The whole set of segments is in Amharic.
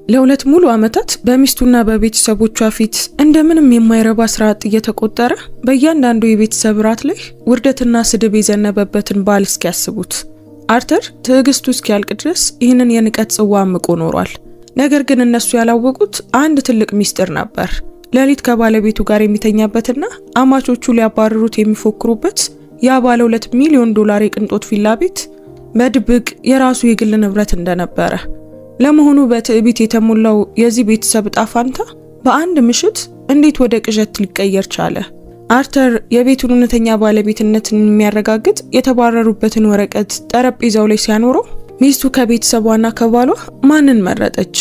ለሁለት ሙሉ ዓመታት በሚስቱና በቤተሰቦቿ ፊት እንደምንም የማይረባ ስራ አጥ እየተቆጠረ በእያንዳንዱ የቤተሰብ ራት ላይ ውርደትና ስድብ የዘነበበትን ባል እስኪያስቡት አርተር ትዕግስቱ እስኪያልቅ ድረስ ይህንን የንቀት ጽዋ አምቆ ኖሯል። ነገር ግን እነሱ ያላወቁት አንድ ትልቅ ሚስጥር ነበር። ሌሊት ከባለቤቱ ጋር የሚተኛበትና አማቾቹ ሊያባርሩት የሚፎክሩበት ያ ባለ $2 ሚሊዮን የቅንጦት ቪላ ቤት በድብቅ የራሱ የግል ንብረት እንደነበረ። ለመሆኑ በትዕቢት የተሞላው የዚህ ቤተሰብ ዕጣ ፈንታ በአንድ ምሽት እንዴት ወደ ቅዠት ሊቀየር ቻለ? አርተር የቤቱን እውነተኛ ባለቤትነትን የሚያረጋግጥ የተባረሩበትን ወረቀት ጠረጴዛው ላይ ሲያኖረው ሚስቱ ከቤተሰቧና ከባሏ ማንን መረጠች?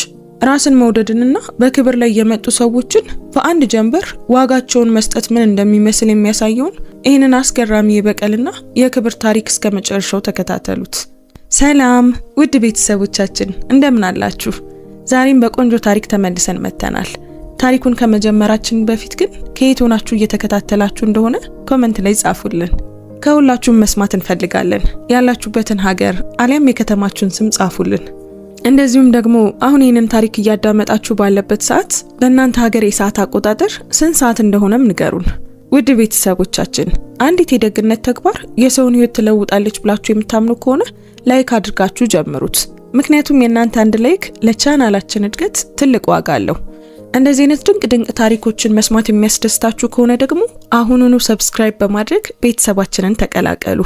ራስን መውደድንና በክብር ላይ የመጡ ሰዎችን በአንድ ጀንበር ዋጋቸውን መስጠት ምን እንደሚመስል የሚያሳየውን ይህንን አስገራሚ የበቀልና የክብር ታሪክ እስከ መጨረሻው ተከታተሉት። ሰላም ውድ ቤተሰቦቻችን እንደምን አላችሁ? ዛሬም በቆንጆ ታሪክ ተመልሰን መጥተናል። ታሪኩን ከመጀመራችን በፊት ግን ከየት ሆናችሁ እየተከታተላችሁ እንደሆነ ኮሜንት ላይ ጻፉልን። ከሁላችሁም መስማት እንፈልጋለን። ያላችሁበትን ሀገር አሊያም የከተማችሁን ስም ጻፉልን። እንደዚሁም ደግሞ አሁን ይህንን ታሪክ እያዳመጣችሁ ባለበት ሰዓት በእናንተ ሀገር የሰዓት አቆጣጠር ስንት ሰዓት እንደሆነም ንገሩን። ውድ ቤተሰቦቻችን አንዲት የደግነት ተግባር የሰውን ሕይወት ትለውጣለች ብላችሁ የምታምኑ ከሆነ ላይክ አድርጋችሁ ጀምሩት። ምክንያቱም የእናንተ አንድ ላይክ ለቻናላችን እድገት ትልቅ ዋጋ አለው። እንደዚህ አይነት ድንቅ ታሪኮችን መስማት የሚያስደስታችሁ ከሆነ ደግሞ አሁኑኑ ሰብስክራይብ በማድረግ ቤተሰባችንን ተቀላቀሉ።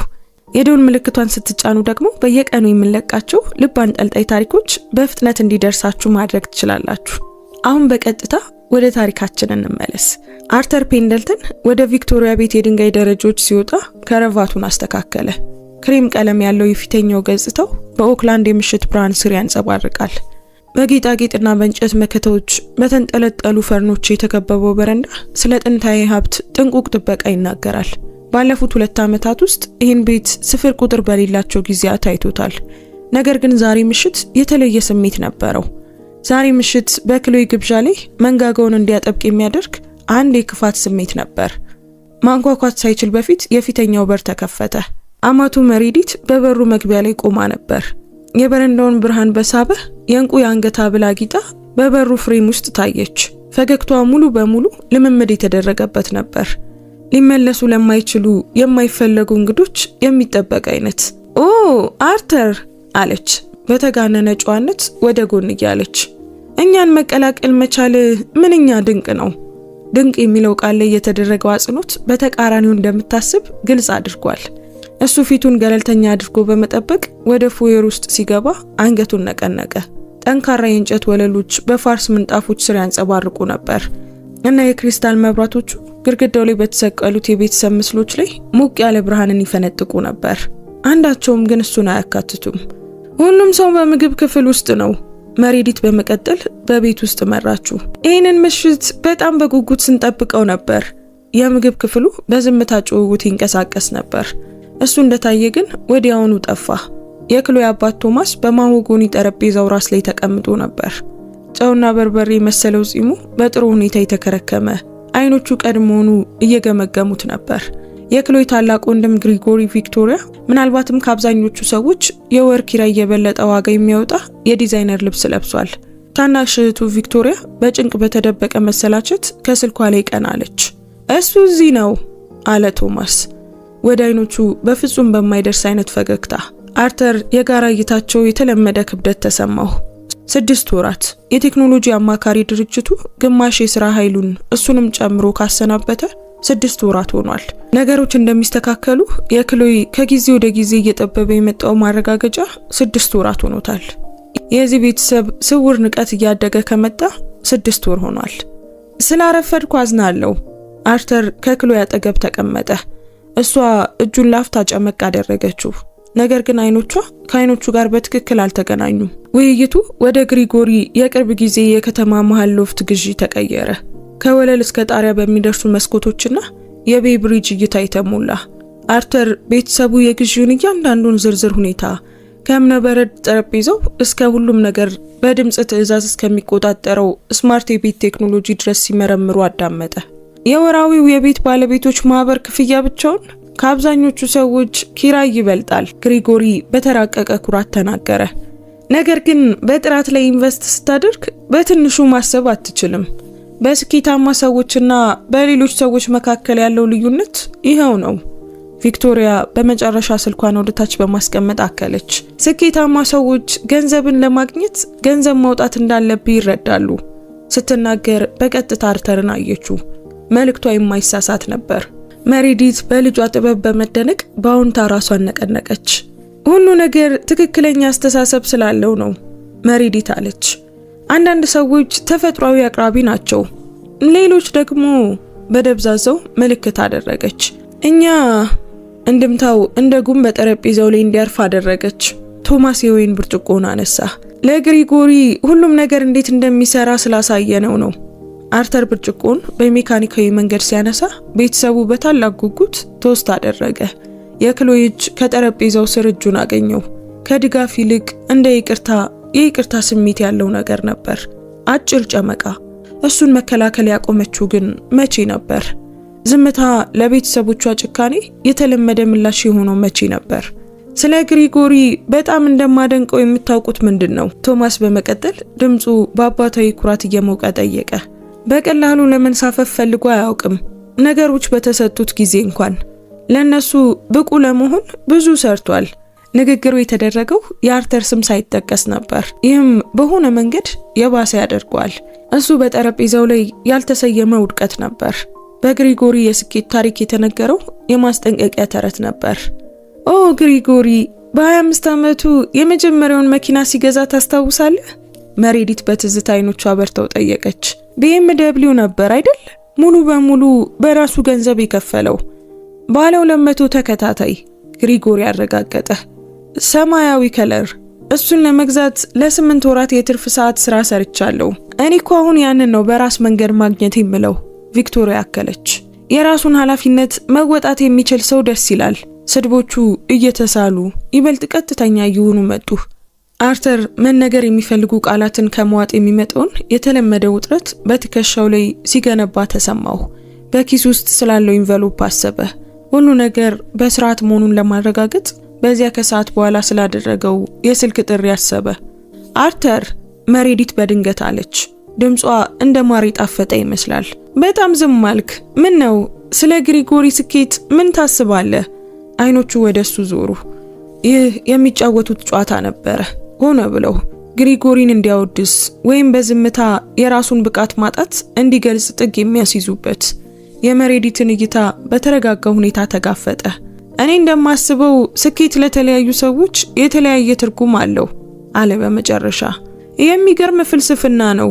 የደወል ምልክቷን ስትጫኑ ደግሞ በየቀኑ የምንለቃቸው ልብ አንጠልጣይ ታሪኮች በፍጥነት እንዲደርሳችሁ ማድረግ ትችላላችሁ። አሁን በቀጥታ ወደ ታሪካችን እንመለስ። አርተር ፔንደልተን ወደ ቪክቶሪያ ቤት የድንጋይ ደረጃዎች ሲወጣ ከረቫቱን አስተካከለ። ክሬም ቀለም ያለው የፊተኛው ገጽታው በኦክላንድ የምሽት ብርሃን ስር ያንጸባርቃል። በጌጣጌጥና በእንጨት መከታዎች በተንጠለጠሉ ፈርኖች የተከበበው በረንዳ ስለ ጥንታዊ ሀብት ጥንቁቅ ጥበቃ ይናገራል። ባለፉት 2 ዓመታት ውስጥ ይህን ቤት ስፍር ቁጥር በሌላቸው ጊዜያት አይቶታል። ነገር ግን ዛሬ ምሽት የተለየ ስሜት ነበረው። ዛሬ ምሽት በክሎይ ግብዣ ላይ መንጋጋውን እንዲያጠብቅ የሚያደርግ አንድ የክፋት ስሜት ነበር። ማንኳኳት ሳይችል በፊት የፊተኛው በር ተከፈተ። አማቱ መሪዲት በበሩ መግቢያ ላይ ቆማ ነበር። የበረንዳውን ብርሃን በሳበ የእንቁ የአንገት ሐብል አጊጣ በበሩ ፍሬም ውስጥ ታየች። ፈገግታዋ ሙሉ በሙሉ ልምምድ የተደረገበት ነበር። ሊመለሱ ለማይችሉ የማይፈለጉ እንግዶች የሚጠበቅ አይነት። ኦ አርተር አለች በተጋነነ ጨዋነት ወደ ጎን እያለች። እኛን መቀላቀል መቻል ምንኛ ድንቅ ነው። ድንቅ የሚለው ቃል ላይ የተደረገው አጽንኦት በተቃራኒው እንደምታስብ ግልጽ አድርጓል። እሱ ፊቱን ገለልተኛ አድርጎ በመጠበቅ ወደ ፎየር ውስጥ ሲገባ አንገቱን ነቀነቀ። ጠንካራ የእንጨት ወለሎች በፋርስ ምንጣፎች ስር ያንጸባርቁ ነበር እና የክሪስታል መብራቶቹ ግድግዳው ላይ በተሰቀሉት የቤተሰብ ምስሎች ላይ ሞቅ ያለ ብርሃንን ይፈነጥቁ ነበር። አንዳቸውም ግን እሱን አያካትቱም። ሁሉም ሰው በምግብ ክፍል ውስጥ ነው። መሪዲት በመቀጠል በቤት ውስጥ መራችሁ። ይህንን ምሽት በጣም በጉጉት ስንጠብቀው ነበር። የምግብ ክፍሉ በዝምታ ጭውውት ይንቀሳቀስ ነበር። እሱ እንደታየ ግን ወዲያውኑ ጠፋ። የክሎይ አባት ቶማስ በማሆጎኒ ጠረጴዛው ራስ ላይ ተቀምጦ ነበር። ጨውና በርበሬ መሰለው ጺሙ በጥሩ ሁኔታ የተከረከመ፣ አይኖቹ ቀድሞውኑ እየገመገሙት ነበር። የክሎይ ታላቅ ወንድም ግሪጎሪ ቪክቶሪያ ምናልባትም ከአብዛኞቹ ሰዎች የወር ኪራይ የበለጠ ዋጋ የሚያወጣ የዲዛይነር ልብስ ለብሷል። ታናሽ እህቱ ቪክቶሪያ በጭንቅ በተደበቀ መሰላቸት ከስልኳ ላይ ቀናለች። እሱ እዚህ ነው አለ ቶማስ ወደ አይኖቹ በፍጹም በማይደርስ አይነት ፈገግታ። አርተር የጋራ እይታቸው የተለመደ ክብደት ተሰማው። 6 ወራት የቴክኖሎጂ አማካሪ ድርጅቱ ግማሽ የሥራ ኃይሉን እሱንም ጨምሮ ካሰናበተ 6 ወራት ሆኗል። ነገሮች እንደሚስተካከሉ የክሎይ ከጊዜ ወደ ጊዜ እየጠበበ የመጣው ማረጋገጫ 6 ወራት ሆኖታል። የዚህ ቤተሰብ ስውር ንቀት እያደገ ከመጣ 6 ወር ሆኗል። ስላረፈድኩ አዝናለሁ። አርተር ከክሎይ አጠገብ ተቀመጠ። እሷ እጁን ላፍታ ጨመቅ አደረገችው። ነገር ግን አይኖቿ ከአይኖቹ ጋር በትክክል አልተገናኙም። ውይይቱ ወደ ግሪጎሪ የቅርብ ጊዜ የከተማ መሃል ሎፍት ግዢ ተቀየረ። ከወለል እስከ ጣሪያ በሚደርሱ መስኮቶችና የቤይ ብሪጅ እይታ የተሞላ። አርተር ቤተሰቡ የግዢውን እያንዳንዱን ዝርዝር ሁኔታ ከእብነበረድ ጠረጴዛው እስከ ሁሉም ነገር በድምጽ ትዕዛዝ እስከሚቆጣጠረው ስማርት የቤት ቴክኖሎጂ ድረስ ሲመረምሩ አዳመጠ። የወራዊው የቤት ባለቤቶች ማህበር ክፍያ ብቻውን ከአብዛኞቹ ሰዎች ኪራይ ይበልጣል፣ ግሪጎሪ በተራቀቀ ኩራት ተናገረ። ነገር ግን በጥራት ላይ ኢንቨስት ስታደርግ በትንሹ ማሰብ አትችልም። በስኬታማ ሰዎችና በሌሎች ሰዎች መካከል ያለው ልዩነት ይሄው ነው። ቪክቶሪያ በመጨረሻ ስልኳን ወደታች በማስቀመጥ አከለች። ስኬታማ ሰዎች ገንዘብን ለማግኘት ገንዘብ ማውጣት እንዳለብህ ይረዳሉ። ስትናገር በቀጥታ አርተርን አየችው። መልእክቷ የማይሳሳት ነበር። መሬዲት በልጇ ጥበብ በመደነቅ በአዎንታ ራሷን ነቀነቀች። ሁሉ ነገር ትክክለኛ አስተሳሰብ ስላለው ነው መሬዲት አለች። አንዳንድ ሰዎች ተፈጥሯዊ አቅራቢ ናቸው፣ ሌሎች ደግሞ በደብዛዛው ምልክት አደረገች። እኛ እንድምታው እንደ ጉም በጠረጴዛው ላይ እንዲያርፍ አደረገች። ቶማስ የወይን ብርጭቆን አነሳ። ለግሪጎሪ ሁሉም ነገር እንዴት እንደሚሰራ ስላሳየነው ነው። አርተር ብርጭቆን በሜካኒካዊ መንገድ ሲያነሳ ቤተሰቡ በታላቅ ጉጉት ቶስት አደረገ። የክሎይ እጅ ከጠረጴዛው ስር እጁን አገኘው። ከድጋፍ ይልቅ እንደ የይቅርታ ስሜት ያለው ነገር ነበር። አጭር ጨመቃ። እሱን መከላከል ያቆመችው ግን መቼ ነበር? ዝምታ ለቤተሰቦቿ ጭካኔ የተለመደ ምላሽ የሆነው መቼ ነበር? ስለ ግሪጎሪ በጣም እንደማደንቀው የምታውቁት ምንድን ነው? ቶማስ በመቀጠል ድምፁ በአባታዊ ኩራት እየሞቀ ጠየቀ። በቀላሉ ለመንሳፈፍ ፈልጎ አያውቅም። ነገሮች በተሰጡት ጊዜ እንኳን ለነሱ ብቁ ለመሆን ብዙ ሰርቷል። ንግግሩ የተደረገው የአርተር ስም ሳይጠቀስ ነበር። ይህም በሆነ መንገድ የባሰ ያደርገዋል። እሱ በጠረጴዛው ላይ ያልተሰየመ ውድቀት ነበር። በግሪጎሪ የስኬት ታሪክ የተነገረው የማስጠንቀቂያ ተረት ነበር። ኦ ግሪጎሪ በ25 ዓመቱ የመጀመሪያውን መኪና ሲገዛ ታስታውሳለህ? መሬዲት በትዝታ አይኖቿ በርተው ጠየቀች። BMW ነበር አይደል? ሙሉ በሙሉ በራሱ ገንዘብ የከፈለው። ባለ 200 ተከታታይ። ግሪጎሪ አረጋገጠ። ሰማያዊ ከለር። እሱን ለመግዛት ለ8 ወራት የትርፍ ሰዓት ስራ ሰርቻለሁ። እኔ እኮ አሁን ያንን ነው በራስ መንገድ ማግኘት የምለው። ቪክቶሪያ አከለች። የራሱን ኃላፊነት መወጣት የሚችል ሰው ደስ ይላል። ስድቦቹ እየተሳሉ ይበልጥ ቀጥተኛ እየሆኑ መጡ። አርተር መነገር የሚፈልጉ ቃላትን ከመዋጥ የሚመጣውን የተለመደ ውጥረት በትከሻው ላይ ሲገነባ ተሰማው። በኪስ ውስጥ ስላለው ኢንቨሎፕ አሰበ። ሁሉ ነገር በስርዓት መሆኑን ለማረጋገጥ በዚያ ከሰዓት በኋላ ስላደረገው የስልክ ጥሪ አሰበ። አርተር፣ መሬዲት በድንገት አለች። ድምጿ እንደ ማር የጣፈጠ ይመስላል። በጣም ዝም አልክ። ምን ነው? ስለ ግሪጎሪ ስኬት ምን ታስባለህ? አይኖቹ ወደሱ ዞሩ። ይህ የሚጫወቱት ጨዋታ ነበረ። ሆነ ብለው ግሪጎሪን እንዲያወድስ ወይም በዝምታ የራሱን ብቃት ማጣት እንዲገልጽ ጥግ የሚያስይዙበት። የመሬዲትን እይታ በተረጋጋ ሁኔታ ተጋፈጠ። እኔ እንደማስበው ስኬት ለተለያዩ ሰዎች የተለያየ ትርጉም አለው አለ በመጨረሻ። የሚገርም ፍልስፍና ነው።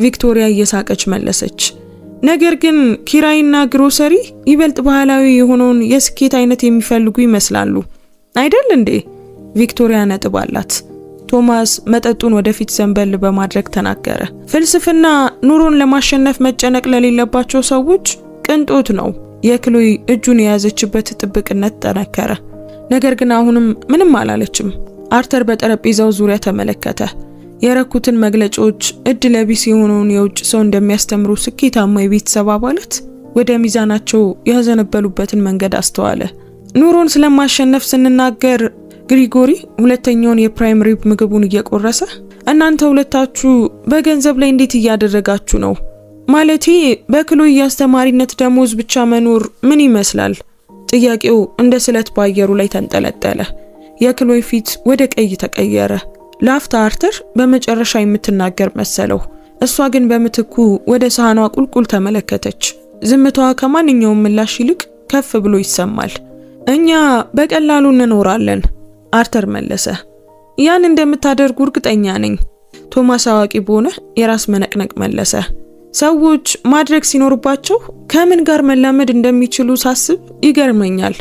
ቪክቶሪያ እየሳቀች መለሰች። ነገር ግን ኪራይና ግሮሰሪ ይበልጥ ባህላዊ የሆነውን የስኬት አይነት የሚፈልጉ ይመስላሉ አይደል እንዴ? ቪክቶሪያ ነጥብ አላት። ቶማስ መጠጡን ወደፊት ዘንበል በማድረግ ተናገረ። ፍልስፍና ኑሮን ለማሸነፍ መጨነቅ ለሌለባቸው ሰዎች ቅንጦት ነው። የክሎይ እጁን የያዘችበት ጥብቅነት ጠነከረ። ነገር ግን አሁንም ምንም አላለችም። አርተር በጠረጴዛው ዙሪያ ተመለከተ። የረኩትን መግለጫዎች እድለ ቢስ የሆነውን የውጭ ሰው እንደሚያስተምሩ ስኬታማ የቤተሰብ አባላት ወደ ሚዛናቸው ያዘነበሉበትን መንገድ አስተዋለ። ኑሮን ስለማሸነፍ ስንናገር ግሪጎሪ ሁለተኛውን የፕራይም ሪብ ምግቡን እየቆረሰ እናንተ ሁለታችሁ በገንዘብ ላይ እንዴት እያደረጋችሁ ነው? ማለቴ በክሎይ የአስተማሪነት ደሞዝ ብቻ መኖር ምን ይመስላል? ጥያቄው እንደ ስለት በአየሩ ላይ ተንጠለጠለ። የክሎይ ፊት ወደ ቀይ ተቀየረ። ላፍታ አርተር በመጨረሻ የምትናገር መሰለው። እሷ ግን በምትኩ ወደ ሳህኗ ቁልቁል ተመለከተች። ዝምታዋ ከማንኛውም ምላሽ ይልቅ ከፍ ብሎ ይሰማል። እኛ በቀላሉ እንኖራለን፣ አርተር መለሰ። ያን እንደምታደርጉ እርግጠኛ ነኝ። ቶማስ አዋቂ በሆነ የራስ መነቅነቅ መለሰ። ሰዎች ማድረግ ሲኖርባቸው ከምን ጋር መላመድ እንደሚችሉ ሳስብ ይገርመኛል።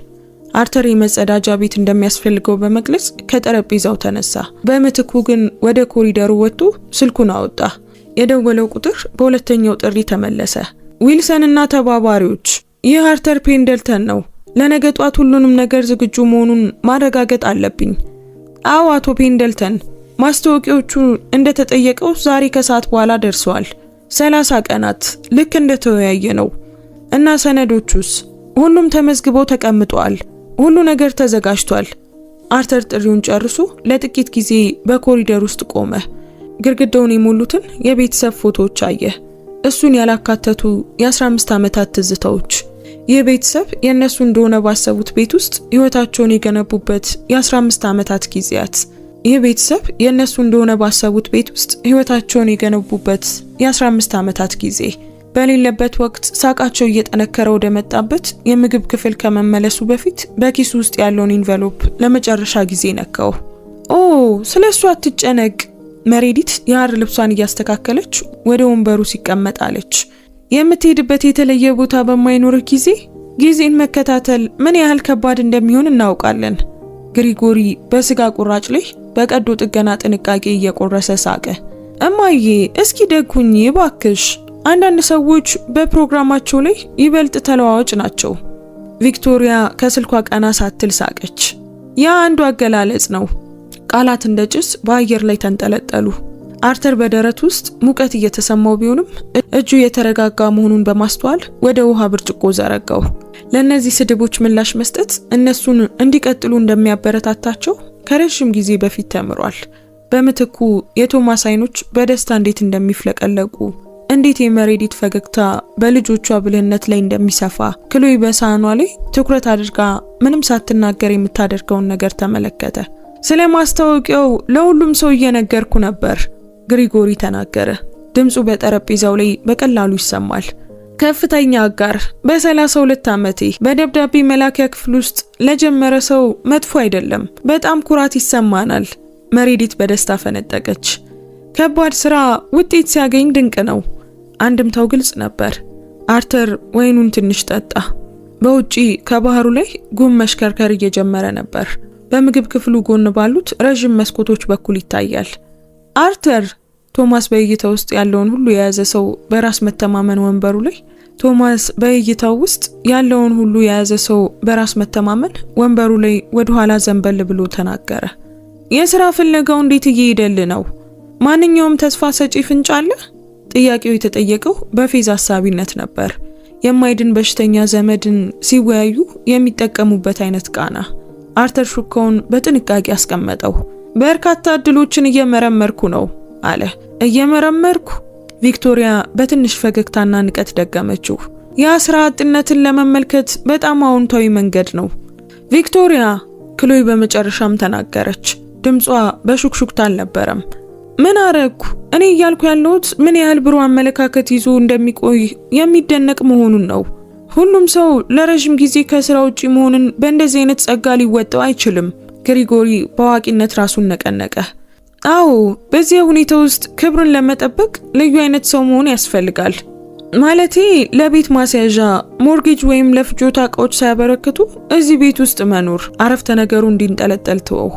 አርተር የመጸዳጃ ቤት እንደሚያስፈልገው በመግለጽ ከጠረጴዛው ተነሳ። በምትኩ ግን ወደ ኮሪደሩ ወጥቶ ስልኩን አወጣ። የደወለው ቁጥር በሁለተኛው ጥሪ ተመለሰ። ዊልሰን እና ተባባሪዎች፣ ይህ አርተር ፔንደልተን ነው። ለነገ ጧት ሁሉንም ነገር ዝግጁ መሆኑን ማረጋገጥ አለብኝ። አዎ አቶ ፔንደልተን፣ ማስታወቂያዎቹ እንደተጠየቀው ዛሬ ከሰዓት በኋላ ደርሰዋል። 30 ቀናት ልክ እንደተወያየ ነው። እና ሰነዶቹስ? ሁሉም ተመዝግበው ተቀምጠዋል። ሁሉ ነገር ተዘጋጅቷል። አርተር ጥሪውን ጨርሶ ለጥቂት ጊዜ በኮሪደር ውስጥ ቆመ። ግድግዳውን የሞሉትን የቤተሰብ ፎቶዎች አየ። እሱን ያላካተቱ የ15 ዓመታት ትዝታዎች። ይህ ቤተሰብ የእነሱ እንደሆነ ባሰቡት ቤት ውስጥ ህይወታቸውን የገነቡበት የ15 ዓመታት ጊዜያት። ይህ ቤተሰብ የእነሱ እንደሆነ ባሰቡት ቤት ውስጥ ህይወታቸውን የገነቡበት የ15 ዓመታት ጊዜ። በሌለበት ወቅት ሳቃቸው እየጠነከረ ወደ መጣበት የምግብ ክፍል ከመመለሱ በፊት በኪሱ ውስጥ ያለውን ኢንቨሎፕ ለመጨረሻ ጊዜ ነካው። ኦ ስለሱ አትጨነቅ። መሬዲት የሐር ልብሷን እያስተካከለች ወደ ወንበሩ ሲቀመጥ አለች። የምትሄድበት የተለየ ቦታ በማይኖር ጊዜን መከታተል ምን ያህል ከባድ እንደሚሆን እናውቃለን። ግሪጎሪ በስጋ ቁራጭ ላይ በቀዶ ጥገና ጥንቃቄ እየቆረሰ ሳቀ። እማዬ እስኪ ደግሁኝ እባክሽ። አንዳንድ ሰዎች በፕሮግራማቸው ላይ ይበልጥ ተለዋዋጭ ናቸው። ቪክቶሪያ ከስልኳ ቀና ሳትል ሳቀች። ያ አንዱ አገላለጽ ነው። ቃላት እንደ ጭስ በአየር ላይ ተንጠለጠሉ። አርተር በደረት ውስጥ ሙቀት እየተሰማው ቢሆንም እጁ የተረጋጋ መሆኑን በማስተዋል ወደ ውሃ ብርጭቆ ዘረጋው። ለእነዚህ ስድቦች ምላሽ መስጠት እነሱን እንዲቀጥሉ እንደሚያበረታታቸው ከረጅም ጊዜ በፊት ተምሯል። በምትኩ የቶማስ አይኖች በደስታ እንዴት እንደሚፍለቀለቁ፣ እንዴት የመሬዲት ፈገግታ በልጆቿ ብልህነት ላይ እንደሚሰፋ፣ ክሎይ በሳህኗ ላይ ትኩረት አድርጋ ምንም ሳትናገር የምታደርገውን ነገር ተመለከተ። ስለ ማስታወቂያው ለሁሉም ሰው እየነገርኩ ነበር፣ ግሪጎሪ ተናገረ። ድምፁ በጠረጴዛው ላይ በቀላሉ ይሰማል። ከፍተኛ አጋር በ32 ዓመቴ በደብዳቤ መላኪያ ክፍል ውስጥ ለጀመረ ሰው መጥፎ አይደለም። በጣም ኩራት ይሰማናል። መሬዲት በደስታ ፈነጠቀች። ከባድ ስራ ውጤት ሲያገኝ ድንቅ ነው። አንድምታው ግልጽ ነበር። አርተር ወይኑን ትንሽ ጠጣ። በውጪ ከባህሩ ላይ ጉም መሽከርከር እየጀመረ ነበር። በምግብ ክፍሉ ጎን ባሉት ረጅም መስኮቶች በኩል ይታያል። አርተር ቶማስ በእይታ ውስጥ ያለውን ሁሉ የያዘ ሰው በራስ መተማመን ወንበሩ ላይ ቶማስ በእይታው ውስጥ ያለውን ሁሉ የያዘ ሰው በራስ መተማመን ወንበሩ ላይ ወደ ኋላ ዘንበል ብሎ ተናገረ። የሥራ ፍለጋው እንዴት እየሄደል ነው? ማንኛውም ተስፋ ሰጪ ፍንጭ አለ? ጥያቄው የተጠየቀው በፌዝ አሳቢነት ነበር። የማይድን በሽተኛ ዘመድን ሲወያዩ የሚጠቀሙበት አይነት ቃና። አርተር ሹካውን በጥንቃቄ አስቀመጠው። በርካታ እድሎችን እየመረመርኩ ነው አለ። እየመረመርኩ? ቪክቶሪያ በትንሽ ፈገግታና ንቀት ደገመችው። ያ ስራ አጥነትን ለመመልከት በጣም አዎንታዊ መንገድ ነው ቪክቶሪያ፣ ክሎይ በመጨረሻም ተናገረች። ድምጿ በሹክሹክታ አልነበረም። ምን አረኩ? እኔ እያልኩ ያለሁት ምን ያህል ብሩህ አመለካከት ይዞ እንደሚቆይ የሚደነቅ መሆኑን ነው። ሁሉም ሰው ለረጅም ጊዜ ከስራ ውጪ መሆንን በእንደዚህ አይነት ጸጋ ሊወጣው አይችልም። ግሪጎሪ በአዋቂነት ራሱን ነቀነቀ። አዎ፣ በዚህ ሁኔታ ውስጥ ክብርን ለመጠበቅ ልዩ አይነት ሰው መሆን ያስፈልጋል። ማለቴ ለቤት ማስያዣ ሞርጌጅ ወይም ለፍጆታ እቃዎች ሳያበረክቱ እዚህ ቤት ውስጥ መኖር። አረፍተ ነገሩ እንዲንጠለጠል ተወው።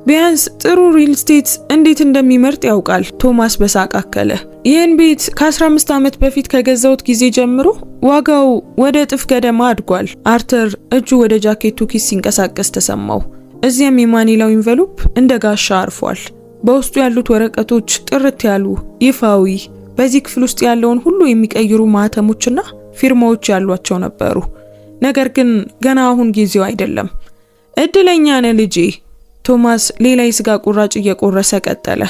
ቢያንስ ጥሩ ሪል ስቴት እንዴት እንደሚመርጥ ያውቃል። ቶማስ በሳቅ አከለ። ይህን ቤት ከ15 ዓመት በፊት ከገዛውት ጊዜ ጀምሮ ዋጋው ወደ እጥፍ ገደማ አድጓል። አርተር እጁ ወደ ጃኬቱ ኪስ ሲንቀሳቀስ ተሰማው። እዚያም የማኒላው ኢንቨሎፕ እንደ ጋሻ አርፏል። በውስጡ ያሉት ወረቀቶች ጥርት ያሉ፣ ይፋዊ፣ በዚህ ክፍል ውስጥ ያለውን ሁሉ የሚቀይሩ ማህተሞችና ፊርማዎች ያሏቸው ነበሩ። ነገር ግን ገና አሁን ጊዜው አይደለም። እድለኛ ነህ ልጄ። ቶማስ ሌላ የስጋ ቁራጭ እየቆረሰ ቀጠለ።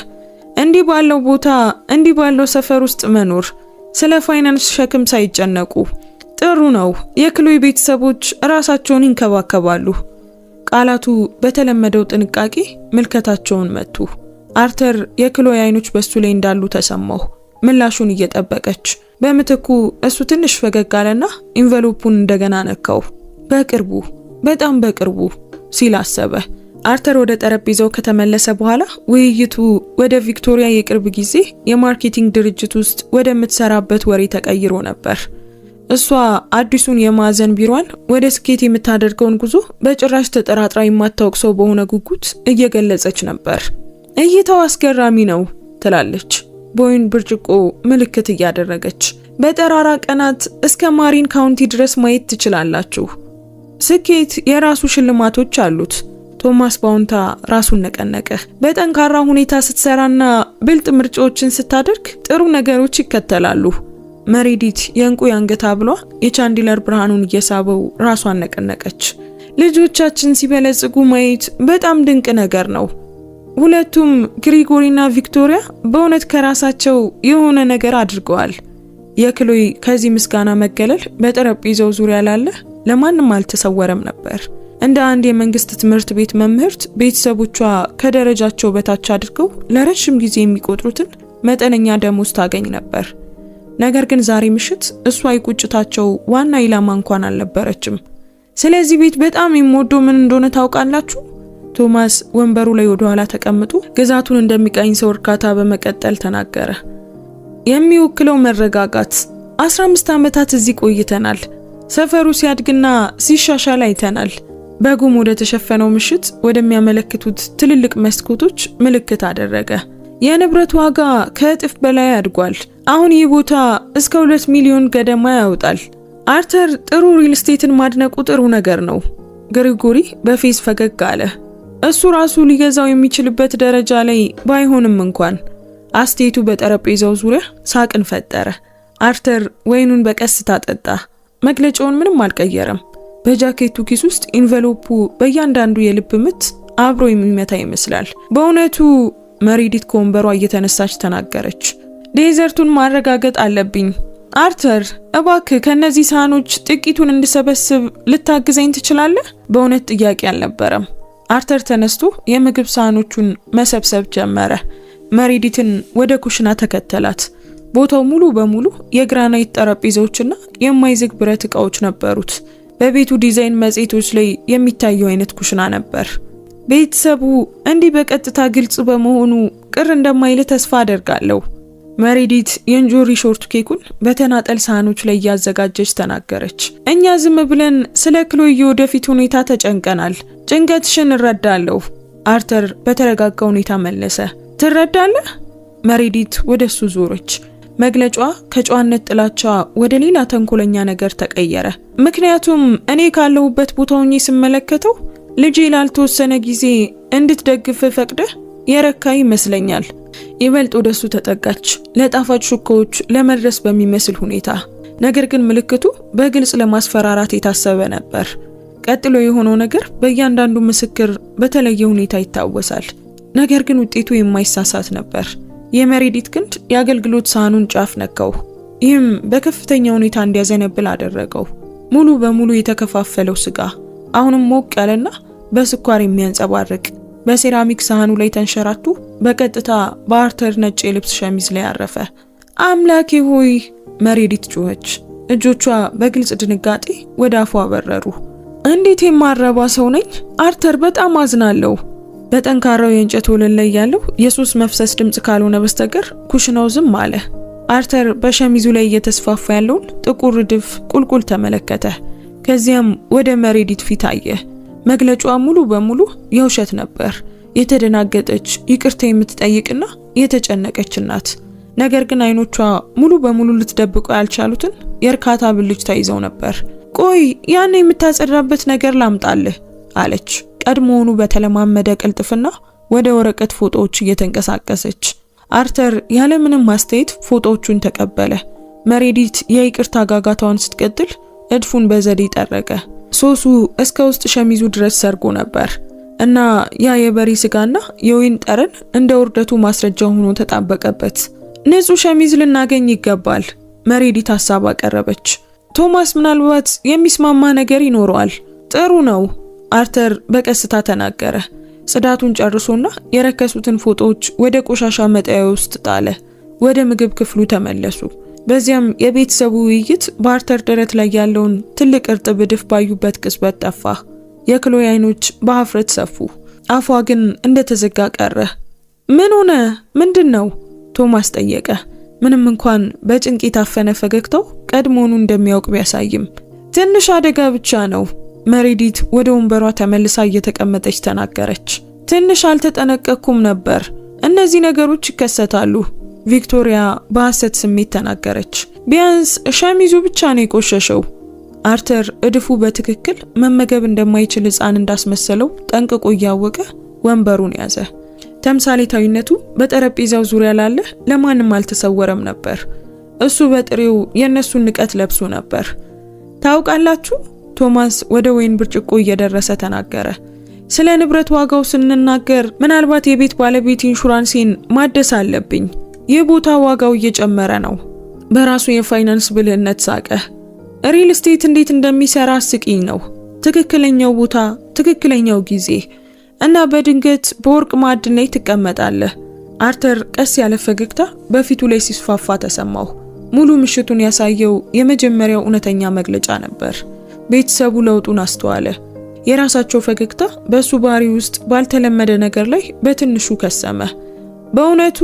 እንዲህ ባለው ቦታ፣ እንዲህ ባለው ሰፈር ውስጥ መኖር፣ ስለ ፋይናንስ ሸክም ሳይጨነቁ ጥሩ ነው። የክሎይ ቤተሰቦች ራሳቸውን ይንከባከባሉ። ቃላቱ በተለመደው ጥንቃቄ ምልከታቸውን መቱ። አርተር የክሎይ አይኖች በሱ ላይ እንዳሉ ተሰማው። ምላሹን እየጠበቀች በምትኩ እሱ ትንሽ ፈገግ አለና ኢንቨሎፑን እንደገና ነካው። በቅርቡ፣ በጣም በቅርቡ ሲል አሰበ። አርተር ወደ ጠረጴዛው ከተመለሰ በኋላ ውይይቱ ወደ ቪክቶሪያ የቅርብ ጊዜ የማርኬቲንግ ድርጅት ውስጥ ወደምትሰራበት ወሬ ተቀይሮ ነበር። እሷ አዲሱን የማዕዘን ቢሮዋን ወደ ስኬት የምታደርገውን ጉዞ በጭራሽ ተጠራጥራ የማታውቅ ሰው በሆነ ጉጉት እየገለጸች ነበር። እይታው አስገራሚ ነው ትላለች፣ በወይን ብርጭቆ ምልክት እያደረገች። በጠራራ ቀናት እስከ ማሪን ካውንቲ ድረስ ማየት ትችላላችሁ። ስኬት የራሱ ሽልማቶች አሉት። ቶማስ ባውንታ ራሱን ነቀነቀ። በጠንካራ ሁኔታ ስትሰራና ብልጥ ምርጫዎችን ስታደርግ ጥሩ ነገሮች ይከተላሉ። መሬዲት የእንቁ ያንገታ ብሏ የቻንዲለር ብርሃኑን እየሳበው ራሷን ነቀነቀች። ልጆቻችን ሲበለጽጉ ማየት በጣም ድንቅ ነገር ነው። ሁለቱም ግሪጎሪና ቪክቶሪያ በእውነት ከራሳቸው የሆነ ነገር አድርገዋል። የክሎይ ከዚህ ምስጋና መገለል በጠረጴዛው ዙሪያ ላለ ለማንም አልተሰወረም ነበር። እንደ አንድ የመንግስት ትምህርት ቤት መምህርት ቤተሰቦቿ ከደረጃቸው በታች አድርገው ለረጅም ጊዜ የሚቆጥሩትን መጠነኛ ደሞዝ ታገኝ ነበር። ነገር ግን ዛሬ ምሽት እሷ የቁጭታቸው ዋና ኢላማ እንኳን አልነበረችም። ስለዚህ ቤት በጣም የሚወደው ምን እንደሆነ ታውቃላችሁ? ቶማስ ወንበሩ ላይ ወደ ኋላ ተቀምጦ ግዛቱን እንደሚቃኝ ሰው እርካታ በመቀጠል ተናገረ። የሚወክለው መረጋጋት። 15 ዓመታት እዚህ ቆይተናል። ሰፈሩ ሲያድግና ሲሻሻል አይተናል። በጉም ወደ ተሸፈነው ምሽት ወደሚያመለክቱት ትልልቅ መስኮቶች ምልክት አደረገ። የንብረት ዋጋ ከእጥፍ በላይ አድጓል። አሁን ይህ ቦታ እስከ 2 ሚሊዮን ገደማ ያወጣል። አርተር ጥሩ ሪል ስቴትን ማድነቁ ጥሩ ነገር ነው። ግሪጎሪ በፌዝ ፈገግ አለ። እሱ ራሱ ሊገዛው የሚችልበት ደረጃ ላይ ባይሆንም እንኳን። አስቴቱ በጠረጴዛው ዙሪያ ሳቅን ፈጠረ። አርተር ወይኑን በቀስታ ጠጣ። መግለጫውን ምንም አልቀየረም። በጃኬቱ ኪስ ውስጥ ኢንቨሎፑ በእያንዳንዱ የልብ ምት አብሮ የሚመታ ይመስላል። በእውነቱ መሪዲት ከወንበሯ እየተነሳች ተናገረች። ዴዘርቱን ማረጋገጥ አለብኝ። አርተር እባክህ ከነዚህ ሳህኖች ጥቂቱን እንድሰበስብ ልታግዘኝ ትችላለህ? በእውነት ጥያቄ አልነበረም። አርተር ተነስቶ የምግብ ሳህኖቹን መሰብሰብ ጀመረ። መሪዲትን ወደ ኩሽና ተከተላት። ቦታው ሙሉ በሙሉ የግራናይት ጠረጴዛዎችና የማይዝግ ብረት ዕቃዎች ነበሩት። በቤቱ ዲዛይን መጽሔቶች ላይ የሚታየው አይነት ኩሽና ነበር። ቤተሰቡ እንዲህ በቀጥታ ግልጽ በመሆኑ ቅር እንደማይል ተስፋ አደርጋለሁ። መሪዲት የእንጆሪ ሾርት ኬኩን በተናጠል ሳህኖች ላይ እያዘጋጀች ተናገረች። እኛ ዝም ብለን ስለ ክሎይ ወደፊት ሁኔታ ተጨንቀናል። ጭንቀትሽን እረዳለሁ። አርተር በተረጋጋ ሁኔታ መለሰ። ትረዳለህ? መሪዲት ወደሱ ዞረች። መግለጫዋ ከጨዋነት ጥላቻ ወደ ሌላ ተንኮለኛ ነገር ተቀየረ። ምክንያቱም እኔ ካለሁበት ቦታ ሆኜ ስመለከተው ልጄ ላልተወሰነ ጊዜ እንድትደግፍ ፈቅደህ የረካ ይመስለኛል። ይበልጥ ወደሱ ተጠጋች፣ ለጣፋጭ ሹካዎች ለመድረስ በሚመስል ሁኔታ። ነገር ግን ምልክቱ በግልጽ ለማስፈራራት የታሰበ ነበር። ቀጥሎ የሆነው ነገር በእያንዳንዱ ምስክር በተለየ ሁኔታ ይታወሳል። ነገር ግን ውጤቱ የማይሳሳት ነበር። የመሪዲት ክንድ የአገልግሎት ሳህኑን ጫፍ ነካው። ይህም በከፍተኛ ሁኔታ እንዲያዘነብል አደረገው። ሙሉ በሙሉ የተከፋፈለው ስጋ አሁንም ሞቅ ያለና በስኳር የሚያንጸባርቅ በሴራሚክ ሳህኑ ላይ ተንሸራቱ በቀጥታ በአርተር ነጭ የልብስ ሸሚዝ ላይ አረፈ። አምላኬ ሆይ! መሪዲት ጮኸች። እጆቿ በግልጽ ድንጋጤ ወደ አፏ በረሩ። እንዴት የማረባ ሰው ነኝ! አርተር በጣም አዝናለሁ። በጠንካራው የእንጨት ወለል ላይ ያለው የሶስ መፍሰስ ድምጽ ካልሆነ በስተቀር ኩሽናው ዝም አለ። አርተር በሸሚዙ ላይ እየተስፋፋ ያለውን ጥቁር ርድፍ ቁልቁል ተመለከተ። ከዚያም ወደ መሪዲት ፊት አየ። መግለጫዋ ሙሉ በሙሉ የውሸት ነበር። የተደናገጠች፣ ይቅርታ የምትጠይቅና የተጨነቀች ናት። ነገር ግን አይኖቿ ሙሉ በሙሉ ልትደብቀው ያልቻሉትን የእርካታ ብልጭታ ይዘው ነበር። ቆይ ያን የምታጸዳበት ነገር ላምጣልህ አለች። ቀድሞውኑ በተለማመደ ቅልጥፍና ወደ ወረቀት ፎቶዎች እየተንቀሳቀሰች። አርተር ያለምንም ማስተያየት ፎቶዎቹን ተቀበለ። መሪዲት የይቅርታ ጋጋታዋን ስትቀጥል እድፉን በዘዴ ጠረቀ። ሶሱ እስከ ውስጥ ሸሚዙ ድረስ ሰርጎ ነበር እና ያ የበሬ ስጋና የወይን ጠረን እንደ ውርደቱ ማስረጃ ሆኖ ተጣበቀበት። ንጹህ ሸሚዝ ልናገኝ ይገባል፣ መሪዲት ሀሳብ አቀረበች። ቶማስ ምናልባት የሚስማማ ነገር ይኖረዋል። ጥሩ ነው፣ አርተር በቀስታ ተናገረ። ጽዳቱን ጨርሶና የረከሱትን ፎቶዎች ወደ ቆሻሻ መጣያ ውስጥ ጣለ። ወደ ምግብ ክፍሉ ተመለሱ። በዚያም የቤተሰቡ ውይይት በአርተር ደረት ላይ ያለውን ትልቅ እርጥብ እድፍ ባዩበት ቅጽበት ጠፋ። የክሎይ አይኖች በሀፍረት ሰፉ። አፏ ግን እንደተዘጋ ቀረ። ምን ሆነ? ምንድነው? ቶማስ ጠየቀ። ምንም እንኳን በጭንቅ የታፈነ ፈገግታው ቀድሞውኑ እንደሚያውቅ ቢያሳይም። ትንሽ አደጋ ብቻ ነው። መሪዲት ወደ ወንበሯ ተመልሳ እየተቀመጠች ተናገረች። ትንሽ አልተጠነቀቅኩም ነበር። እነዚህ ነገሮች ይከሰታሉ፣ ቪክቶሪያ በሐሰት ስሜት ተናገረች። ቢያንስ ሸሚዙ ብቻ ነው የቆሸሸው። አርተር እድፉ በትክክል መመገብ እንደማይችል ሕፃን እንዳስመሰለው ጠንቅቆ እያወቀ ወንበሩን ያዘ። ተምሳሌታዊነቱ በጠረጴዛው ዙሪያ ላለ ለማንም አልተሰወረም ነበር። እሱ በጥሬው የነሱን ንቀት ለብሶ ነበር። ታውቃላችሁ፣ ቶማስ ወደ ወይን ብርጭቆ እየደረሰ ተናገረ። ስለ ንብረት ዋጋው ስንናገር ምናልባት የቤት ባለቤት ኢንሹራንሴን ማደስ አለብኝ። ይህ ቦታ ዋጋው እየጨመረ ነው። በራሱ የፋይናንስ ብልህነት ሳቀ። ሪል ስቴት እንዴት እንደሚሰራ አስቂኝ ነው። ትክክለኛው ቦታ፣ ትክክለኛው ጊዜ እና በድንገት በወርቅ ማዕድን ላይ ትቀመጣለህ። አርተር ቀስ ያለ ፈገግታ በፊቱ ላይ ሲስፋፋ ተሰማው። ሙሉ ምሽቱን ያሳየው የመጀመሪያው እውነተኛ መግለጫ ነበር። ቤተሰቡ ለውጡን አስተዋለ። የራሳቸው ፈገግታ በሱ ባህሪ ውስጥ ባልተለመደ ነገር ላይ በትንሹ ከሰመ። በእውነቱ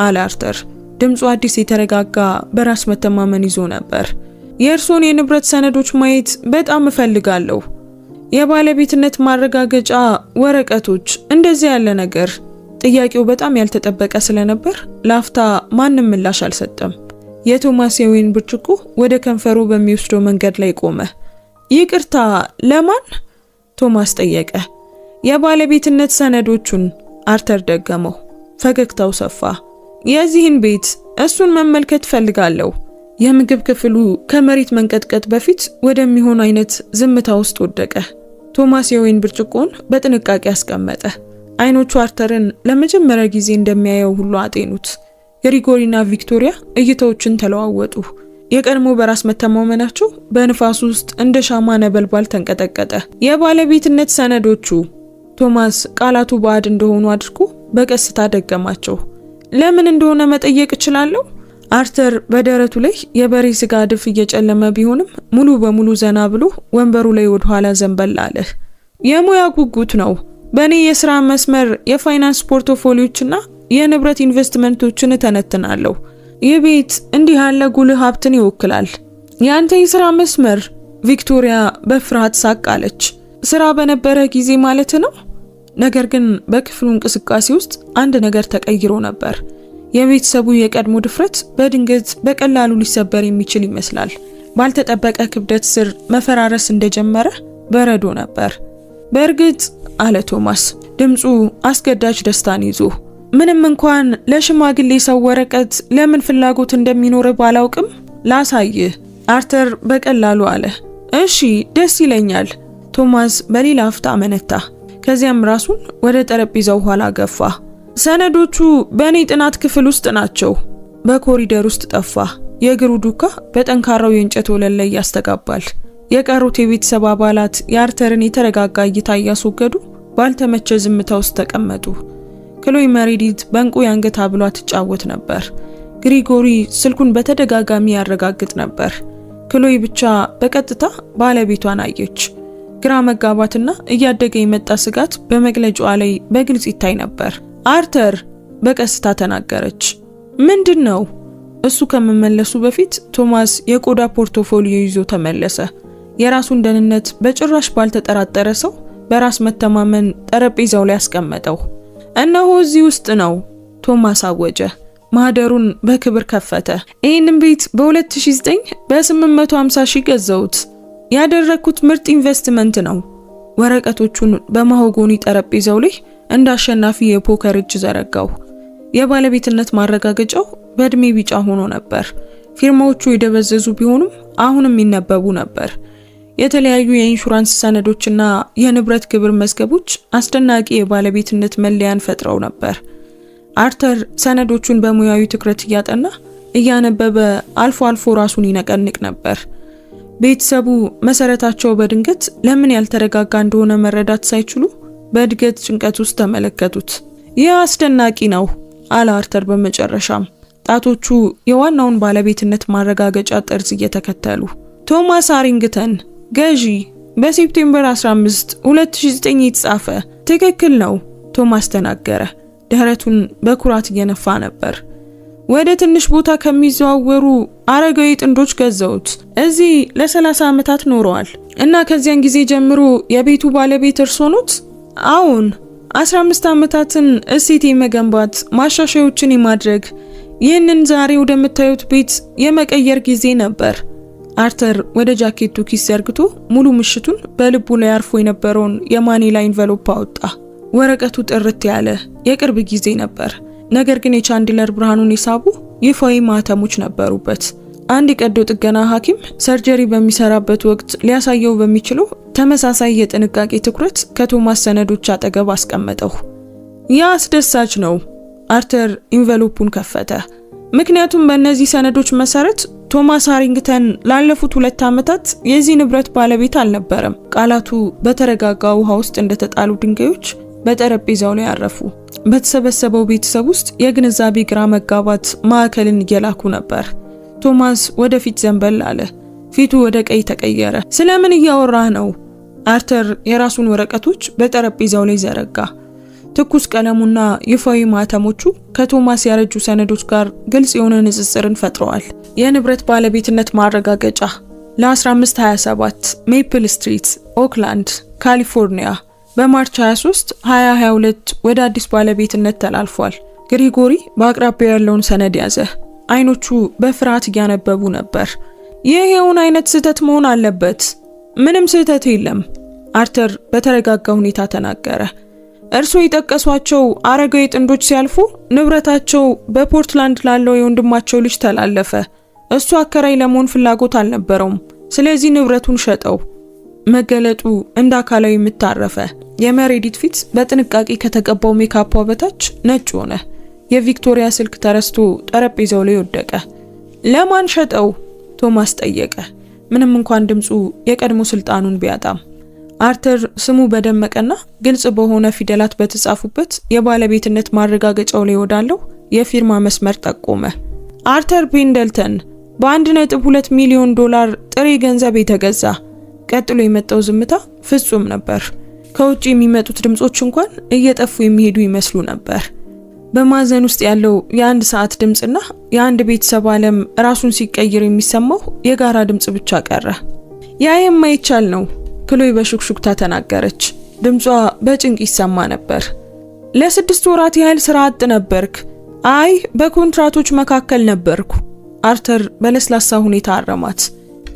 አለ አርተር፣ ድምፁ አዲስ የተረጋጋ በራስ መተማመን ይዞ ነበር። የእርሶን የንብረት ሰነዶች ማየት በጣም እፈልጋለሁ። የባለቤትነት ማረጋገጫ ወረቀቶች፣ እንደዚህ ያለ ነገር። ጥያቄው በጣም ያልተጠበቀ ስለነበር ላፍታ ማንም ምላሽ አልሰጠም። የቶማስ የወይን ብርጭቆ ወደ ከንፈሩ በሚወስደው መንገድ ላይ ቆመ። ይቅርታ፣ ለማን? ቶማስ ጠየቀ። የባለቤትነት ሰነዶቹን፣ አርተር ደገመው። ፈገግታው ሰፋ። የዚህን ቤት፣ እሱን መመልከት ፈልጋለሁ። የምግብ ክፍሉ ከመሬት መንቀጥቀጥ በፊት ወደሚሆን አይነት ዝምታ ውስጥ ወደቀ። ቶማስ የወይን ብርጭቆን በጥንቃቄ አስቀመጠ። አይኖቹ አርተርን ለመጀመሪያ ጊዜ እንደሚያየው ሁሉ አጤኑት። ግሪጎሪና ቪክቶሪያ እይታዎችን ተለዋወጡ። የቀድሞ በራስ መተማመናቸው በንፋስ ውስጥ እንደ ሻማ ነበልባል ተንቀጠቀጠ። የባለቤትነት ሰነዶቹ፣ ቶማስ ቃላቱ ባዕድ እንደሆኑ አድርጎ በቀስታ ደገማቸው። ለምን እንደሆነ መጠየቅ እችላለሁ? አርተር በደረቱ ላይ የበሬ ስጋ ድፍ እየጨለመ ቢሆንም ሙሉ በሙሉ ዘና ብሎ ወንበሩ ላይ ወደ ኋላ ዘንበል አለ። የሙያ ጉጉት ነው። በእኔ የሥራ መስመር የፋይናንስ ፖርቶፎሊዮችና የንብረት ኢንቨስትመንቶችን ተነትናለሁ። ይህ ቤት እንዲህ ያለ ጉልህ ሀብትን ይወክላል። ያንተ የሥራ መስመር? ቪክቶሪያ በፍርሃት ሳቅ አለች። ስራ በነበረ ጊዜ ማለት ነው። ነገር ግን በክፍሉ እንቅስቃሴ ውስጥ አንድ ነገር ተቀይሮ ነበር። የቤተሰቡ የቀድሞ ድፍረት በድንገት በቀላሉ ሊሰበር የሚችል ይመስላል። ባልተጠበቀ ክብደት ስር መፈራረስ እንደጀመረ በረዶ ነበር። በእርግጥ አለ ቶማስ፣ ድምፁ አስገዳጅ ደስታን ይዞ፣ ምንም እንኳን ለሽማግሌ ሰው ወረቀት ለምን ፍላጎት እንደሚኖር ባላውቅም ላሳይህ። አርተር በቀላሉ አለ። እሺ፣ ደስ ይለኛል። ቶማስ በሌላ አፍታ አመነታ። ከዚያም ራሱን ወደ ጠረጴዛው ኋላ ገፋ። ሰነዶቹ በእኔ ጥናት ክፍል ውስጥ ናቸው። በኮሪደር ውስጥ ጠፋ። የእግሩ ዱካ በጠንካራው የእንጨት ወለል ላይ ያስተጋባል። የቀሩት የቤተሰብ አባላት የአርተርን የተረጋጋ እይታ እያስወገዱ ባልተመቸ ዝምታ ውስጥ ተቀመጡ። ክሎይ መሬዲት በእንቁ የአንገት ሐብሏ ትጫወት ነበር። ግሪጎሪ ስልኩን በተደጋጋሚ ያረጋግጥ ነበር። ክሎይ ብቻ በቀጥታ ባለቤቷን አየች። ግራ መጋባትና እያደገ የመጣ ስጋት በመግለጫዋ ላይ በግልጽ ይታይ ነበር። አርተር በቀስታ ተናገረች። ምንድን ነው? እሱ ከመመለሱ በፊት ቶማስ የቆዳ ፖርቶፎሊዮ ይዞ ተመለሰ። የራሱን ደህንነት በጭራሽ ባልተጠራጠረ ሰው በራስ መተማመን ጠረጴዛው ላይ አስቀመጠው። እነሆ እዚህ ውስጥ ነው፣ ቶማስ አወጀ። ማህደሩን በክብር ከፈተ። ይህንን ቤት በ2009 በ850 ሺህ ገዛሁት። ያደረኩት ምርጥ ኢንቨስትመንት ነው። ወረቀቶቹን በማሆጎኒ ጠረጴዛው ላይ እንደ አሸናፊ የፖከር እጅ ዘረጋው። የባለቤትነት ማረጋገጫው በእድሜ ቢጫ ሆኖ ነበር። ፊርማዎቹ የደበዘዙ ቢሆኑም አሁንም ይነበቡ ነበር። የተለያዩ የኢንሹራንስ ሰነዶችና የንብረት ግብር መዝገቦች አስደናቂ የባለቤትነት መለያን ፈጥረው ነበር። አርተር ሰነዶቹን በሙያዊ ትኩረት እያጠና እያነበበ አልፎ አልፎ ራሱን ይነቀንቅ ነበር። ቤተሰቡ መሰረታቸው በድንገት ለምን ያልተረጋጋ እንደሆነ መረዳት ሳይችሉ በእድገት ጭንቀት ውስጥ ተመለከቱት። ይህ አስደናቂ ነው አለ አርተር በመጨረሻም፣ ጣቶቹ የዋናውን ባለቤትነት ማረጋገጫ ጠርዝ እየተከተሉ። ቶማስ አሪንግተን ገዢ፣ በሴፕቴምበር 15 2009 የተጻፈ። ትክክል ነው ቶማስ ተናገረ። ደረቱን በኩራት እየነፋ ነበር። ወደ ትንሽ ቦታ ከሚዘዋወሩ አረጋዊ ጥንዶች ገዛውት። እዚህ ለ30 ዓመታት ኖረዋል እና ከዚያን ጊዜ ጀምሮ የቤቱ ባለቤት እርሶ ኖት? አዎን፣ 15 ዓመታትን እሴት የመገንባት ማሻሻያዎችን የማድረግ ይህንን ዛሬ ወደምታዩት ቤት የመቀየር ጊዜ ነበር። አርተር ወደ ጃኬቱ ኪስ ዘርግቶ ሙሉ ምሽቱን በልቡ ላይ አርፎ የነበረውን የማኒላ ኢንቨሎፕ አወጣ። ወረቀቱ ጥርት ያለ የቅርብ ጊዜ ነበር። ነገር ግን የቻንድለር ብርሃኑን የሳቡ ይፋዊ ማህተሞች ነበሩበት። አንድ የቀዶ ጥገና ሐኪም ሰርጀሪ በሚሰራበት ወቅት ሊያሳየው በሚችለው ተመሳሳይ የጥንቃቄ ትኩረት ከቶማስ ሰነዶች አጠገብ አስቀመጠው። ያ አስደሳች ነው። አርተር ኢንቨሎፑን ከፈተ። ምክንያቱም በእነዚህ ሰነዶች መሰረት ቶማስ ሃሪንግተን ላለፉት 2 ዓመታት የዚህ ንብረት ባለቤት አልነበረም። ቃላቱ በተረጋጋ ውሃ ውስጥ እንደተጣሉ ድንጋዮች በጠረጴዛው ላይ አረፉ። በተሰበሰበው ቤተሰብ ውስጥ የግንዛቤ ግራ መጋባት ማዕከልን እየላኩ ነበር። ቶማስ ወደፊት ዘንበል አለ። ፊቱ ወደ ቀይ ተቀየረ። ስለምን እያወራህ ነው? አርተር የራሱን ወረቀቶች በጠረጴዛው ላይ ዘረጋ። ትኩስ ቀለሙና ይፋዊ ማተሞቹ ከቶማስ ያረጁ ሰነዶች ጋር ግልጽ የሆነ ንጽጽርን ፈጥረዋል። የንብረት ባለቤትነት ማረጋገጫ ለ1527 ሜፕል ስትሪት ኦክላንድ ካሊፎርኒያ በማርች 23 2022 ወደ አዲስ ባለቤትነት ተላልፏል። ግሪጎሪ በአቅራቢያው ያለውን ሰነድ ያዘ። አይኖቹ በፍርሃት እያነበቡ ነበር። ይህ የሆነ አይነት ስህተት መሆን አለበት። ምንም ስህተት የለም፣ አርተር በተረጋጋ ሁኔታ ተናገረ። እርስዎ የጠቀሷቸው አረጋዊ ጥንዶች ሲያልፉ ንብረታቸው በፖርትላንድ ላለው የወንድማቸው ልጅ ተላለፈ። እሱ አከራይ ለመሆን ፍላጎት አልነበረውም። ስለዚህ ንብረቱን ሸጠው። መገለጡ እንደ አካላዊ ምታረፈ። የመሬዲት ፊት በጥንቃቄ ከተቀባው ሜካፓ በታች ነጭ ሆነ። የቪክቶሪያ ስልክ ተረስቶ ጠረጴዛው ላይ ወደቀ። ለማን ሸጠው? ቶማስ ጠየቀ። ምንም እንኳን ድምፁ የቀድሞ ስልጣኑን ቢያጣም አርተር ስሙ በደመቀና ግልጽ በሆነ ፊደላት በተጻፉበት የባለቤትነት ማረጋገጫው ላይ ወዳለው የፊርማ መስመር ጠቆመ። አርተር ፔንደልተን በ1.2 ሚሊዮን ዶላር ጥሬ ገንዘብ የተገዛ። ቀጥሎ የመጣው ዝምታ ፍጹም ነበር። ከውጭ የሚመጡት ድምጾች እንኳን እየጠፉ የሚሄዱ ይመስሉ ነበር። በማዘን ውስጥ ያለው የአንድ ሰዓት ድምጽና የአንድ ቤተሰብ ዓለም ራሱን ሲቀይር የሚሰማው የጋራ ድምጽ ብቻ ቀረ። ያ የማይቻል ነው፣ ክሎይ በሹክሹክታ ተናገረች። ድምጿ በጭንቅ ይሰማ ነበር። ለ6 ወራት ያህል ስራ አጥ ነበርክ። አይ በኮንትራቶች መካከል ነበርኩ። አርተር በለስላሳ ሁኔታ አረማት።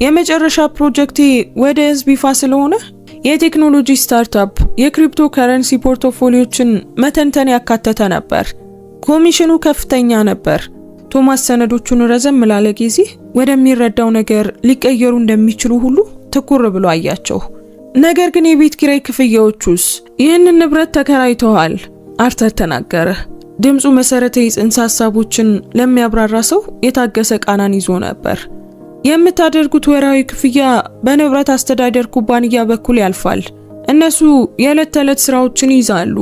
የመጨረሻ ፕሮጀክቴ ወደ ህዝብ ይፋ ስለሆነ የቴክኖሎጂ ስታርታፕ የክሪፕቶ ከረንሲ ፖርትፎሊዮችን መተንተን ያካተተ ነበር። ኮሚሽኑ ከፍተኛ ነበር። ቶማስ ሰነዶቹን ረዘም ላለ ጊዜ ወደሚረዳው ነገር ሊቀየሩ እንደሚችሉ ሁሉ ትኩር ብሎ አያቸው። ነገር ግን የቤት ኪራይ ክፍያዎቹስ? ይህንን ንብረት ተከራይተዋል፣ አርተር ተናገረ። ድምፁ መሰረታዊ ጽንሰ ሐሳቦችን ለሚያብራራ ሰው የታገሰ ቃናን ይዞ ነበር። የምታደርጉት ወራዊ ክፍያ በንብረት አስተዳደር ኩባንያ በኩል ያልፋል። እነሱ የዕለት ተዕለት ስራዎችን ይዛሉ።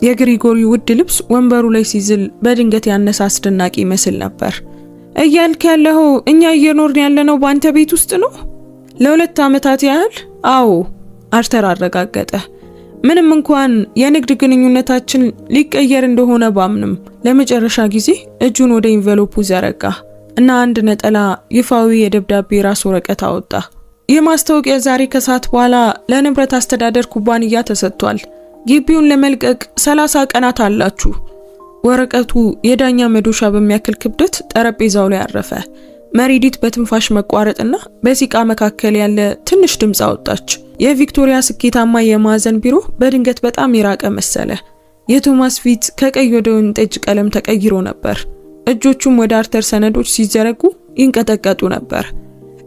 የግሪጎሪ ውድ ልብስ ወንበሩ ላይ ሲዝል በድንገት ያነሳ አስደናቂ ይመስል ነበር። እያልክ ያለው እኛ እየኖርን ያለነው ባንተ ቤት ውስጥ ነው? ለ2 ዓመታት ያህል? አዎ፣ አርተር አረጋገጠ። ምንም እንኳን የንግድ ግንኙነታችን ሊቀየር እንደሆነ ባምንም። ለመጨረሻ ጊዜ እጁን ወደ ኢንቨሎፑ ዘረጋ እና አንድ ነጠላ ይፋዊ የደብዳቤ ራስ ወረቀት አወጣ። ይህ ማስታወቂያ ዛሬ ከሰዓት በኋላ ለንብረት አስተዳደር ኩባንያ ተሰጥቷል። ግቢውን ለመልቀቅ 30 ቀናት አላችሁ። ወረቀቱ የዳኛ መዶሻ በሚያክል ክብደት ጠረጴዛው ላይ አረፈ። መሪዲት በትንፋሽ መቋረጥና በሲቃ መካከል ያለ ትንሽ ድምጽ አወጣች። የቪክቶሪያ ስኬታማ የማዕዘን ቢሮ በድንገት በጣም የራቀ መሰለ። የቶማስ ፊት ከቀይ ወደ ወይን ጠጅ ቀለም ተቀይሮ ነበር። እጆቹም ወደ አርተር ሰነዶች ሲዘረጉ ይንቀጠቀጡ ነበር።